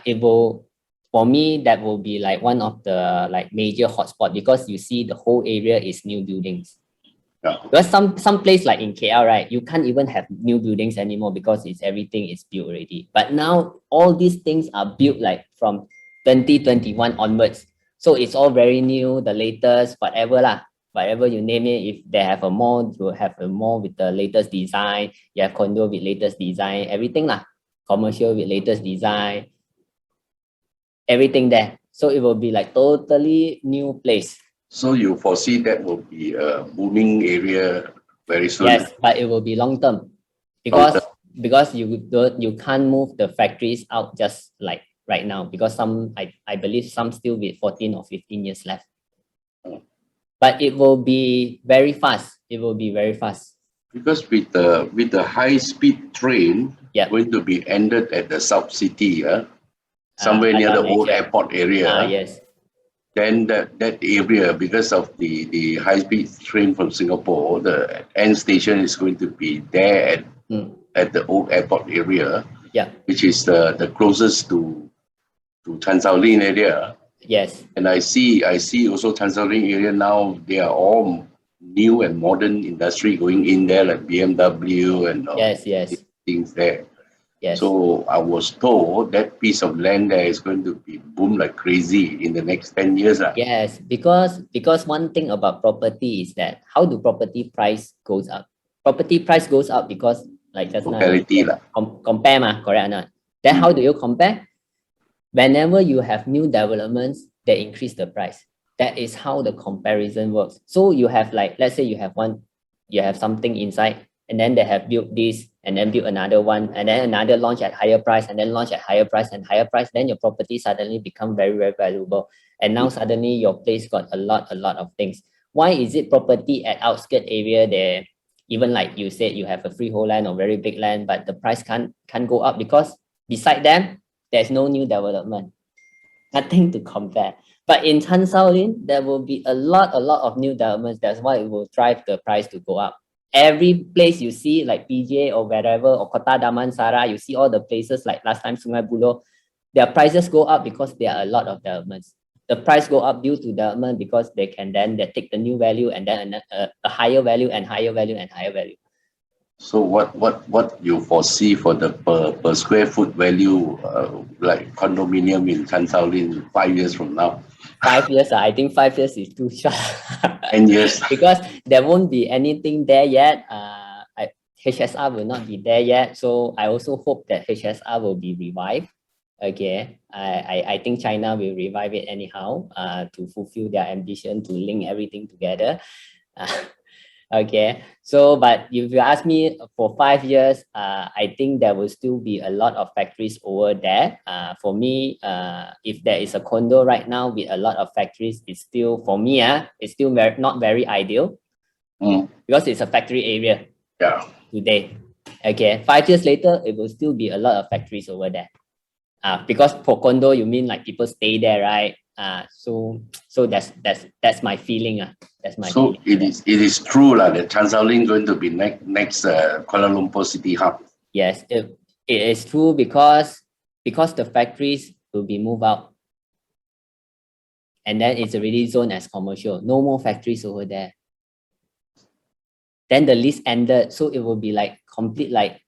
It will, for me, that will be like one of the like major hotspot, because you see the whole area is new buildings. Yeah. Because some place like in KL, right, you can't even have new buildings anymore because everything is built already. But now all these things are built like from 2021 onwards. So it's all very new, the latest, whatever lah. Whatever you name it, if they have a mall, you have a mall with the latest design, you have condo with latest design, everything lah. Commercial with latest design, everything there. So it will be like totally new place. So you foresee that will be a booming area very soon? Yes, but it will be long term, because you can't move the factories out just like right now, because some I believe some still with 14 or 15 years left. But it will be very fast. It will be very fast. Because with the high speed train going to be ended at the South City, somewhere near the old airport area. Yes. Then that area, because of the high speed train from Singapore, the end station is going to be there at the old airport area. Yeah. Which is the closest to Chan Sao Lin area. Yes. And I see also Chan Sao Lin area now, they are all new and modern industry going in there, like BMW and things there. Yes. So I was told that piece of land there is going to be boom like crazy in the next 10 years. Yes, because one thing about property is that how do property price goes up? Property price goes up because like just now, compare correct or not? Then how do you compare? Whenever you have new developments, they increase the price. That is how the comparison works. So you have like, let's say you have something inside, and then they have built this, and then built another one, and then another launch at higher price, and then launch at higher price and higher price. Then your property suddenly become very, very valuable. And now suddenly your place got a lot of things. Why is it property at outskirt area there? Even like you said, you have a freehold land or very big land, but the price can't go up because beside them, there's no new development. Nothing to compare. But in Chan Sao Lin, there will be a lot of new developments. That's why it will drive the price to go up. Every place you see, like PJ or wherever, or Kota Damansara, you see all the places like last time Sungai Buloh, their prices go up because there are a lot of developments. The price go up due to development because they take the new value and then a higher value and higher value and higher value. So what you foresee for the per square foot value, like condominium in Chan Sao Lin 5 years from now? 5 years, I think 5 years is too short. 10 years. Because there won't be anything there yet. HSR will not be there yet. So I also hope that HSR will be revived. Okay, I think China will revive it anyhow to fulfill their ambition to link everything together. Okay, so but if you ask me for 5 years, I think there will still be a lot of factories over there. For me, if there is a condo right now with a lot of factories, it's still, for me, it's still not very ideal because it's a factory area today. Okay, 5 years later, it will still be a lot of factories over there. Because for condo, you mean like people stay there, right? So that's my feeling. That's my so feeling. it is true that Chanshaoling going to be next Kuala Lumpur city hub. Yes, it is true because the factories will be moved out, and then it's already zoned as commercial. No more factories over there. Then the lease ended, so it will be like complete like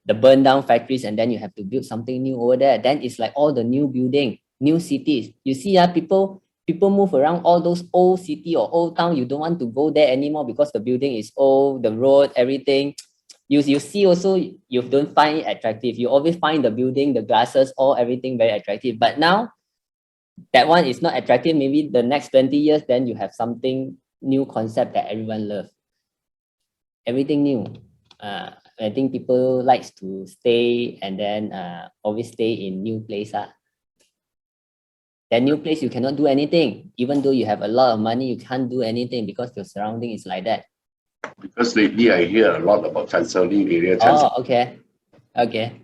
the burn down factories, and then you have to build something new over there. Then it's like all the new building, new cities. You see, people move around all those old city or old town. You don't want to go there anymore because the building is old, the road, everything. You see also, you don't find it attractive. You always find the building, the glasses, all everything very attractive. But now that one is not attractive. Maybe the next 20 years, then you have something new concept that everyone loves. Everything new. I think people likes to stay and then always stay in new place. That new place, you cannot do anything. Even though you have a lot of money, you can't do anything because your surrounding is like that. Because lately I hear a lot about Chanshaoling area. Oh, okay. Okay.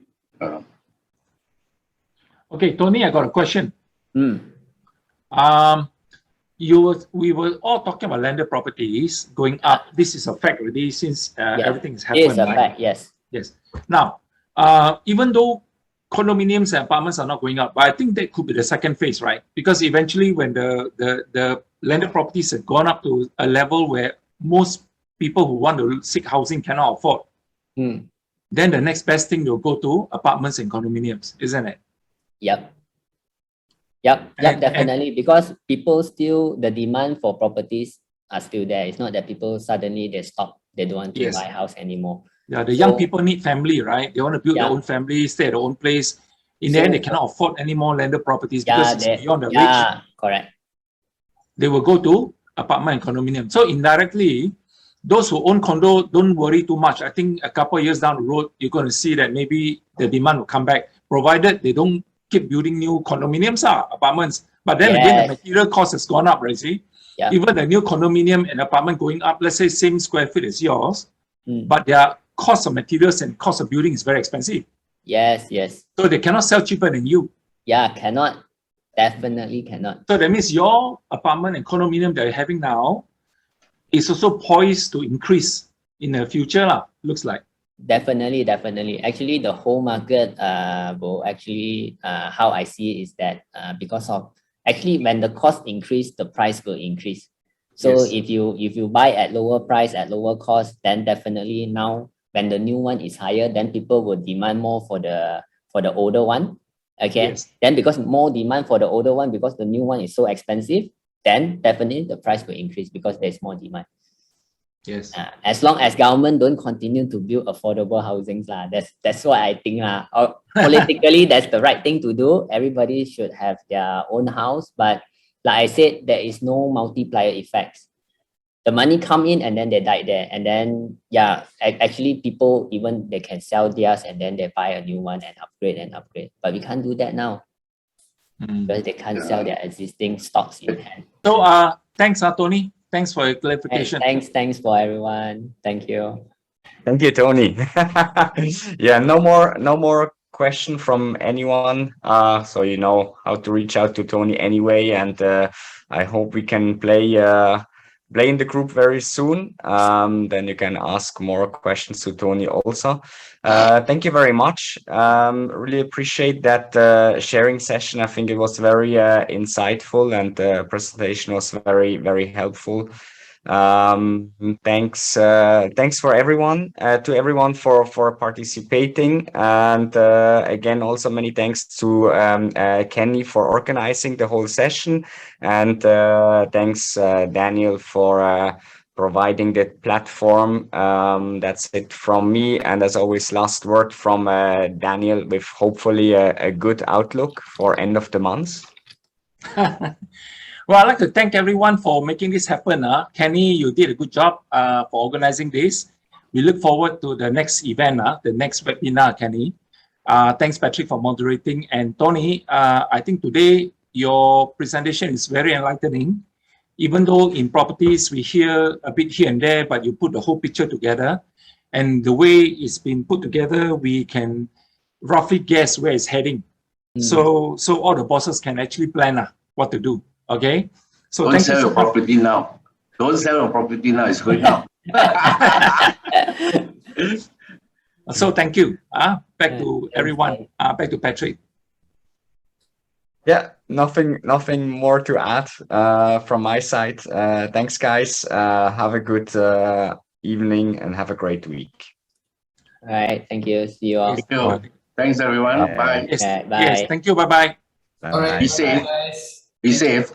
Okay, Tony, I got a question. We were all talking about landed properties going up. This is a fact already since everything has happened. It is a fact, yes. Yes. Now, even though condominiums and apartments are not going up, but I think that could be the second phase, right? Because eventually when the landed properties have gone up to a level where most people who want to seek housing cannot afford, then the next best thing will go to apartments and condominiums, isn't it? Yep, definitely. Because people still, the demand for properties are still there. It's not that people suddenly they stop. They don't want to buy a house anymore. Yeah, the young people need family, right? They want to build their own family, stay at their own place. In the end, they cannot afford any more landed properties because it's beyond the reach. Correct. They will go to apartment and condominium. So indirectly, those who own condo, don't worry too much. I think a couple of years down the road, you're going to see that maybe the demand will come back, provided they don't keep building new condominiums, apartments. But then again, the material cost has gone up, right? See? Even the new condominium and apartment going up, let's say same square feet as yours, but their cost of materials and cost of building is very expensive. Yes. So they cannot sell cheaper than you. Yeah, cannot. Definitely cannot. So that means your apartment and condominium that you're having now is also poised to increase in the future, looks like. Definitely. Actually, the whole market will actually, how I see it is that because of, actually when the cost increase, the price will increase. So if you buy at lower price, at lower cost, then definitely now when the new one is higher, then people will demand more for the older one. Okay. Then because more demand for the older one, because the new one is so expensive, then definitely the price will increase because there's more demand. Yes. As long as government don't continue to build affordable housings, that's what I think. Politically, that's the right thing to do. Everybody should have their own house. But like I said, there is no multiplier effects. The money come in and then they die there. And then, actually people, even they can sell theirs and then they buy a new one and upgrade. But we can't do that now because they can't sell their existing stocks in hand. So thanks, Tony. Thanks for your clarification. Thanks for everyone. Thank you. Thank you, Tony. Yeah, no more question from anyone. So you know how to reach out to Tony anyway, and I hope we can play in the group very soon. Then you can ask more questions to Tony also. Thank you very much. Really appreciate that sharing session. I think it was very insightful and the presentation was very, very helpful. Thanks for everyone, to everyone for participating, and again also many thanks to Kenny for organizing the whole session, and thanks Daniel for providing the platform. That's it from me. And as always, last word from Daniel with hopefully a good outlook for end of the month. Well, I'd like to thank everyone for making this happen. Kenny, you did a good job for organizing this. We look forward to the next event, the next webinar, Kenny. Thanks, Patrick, for moderating. And Tony, I think today your presentation is very enlightening. Even though in properties we hear a bit here and there, but you put the whole picture together. And the way it's been put together, we can roughly guess where it's heading. So all the bosses can actually plan what to do. Okay, so don't sell your property now. Don't sell your property now. It's going up. So thank you. Back to everyone. Back to Patrick. Yeah, nothing more to add from my side. Thanks, guys. Have a good evening and have a great week. All right. Thank you. See you all. Thank you. Thanks, everyone. Bye. Yes, Okay, bye. yes. Thank you. Bye-bye. Bye. All right. Be safe. Bye, guys. Be safe.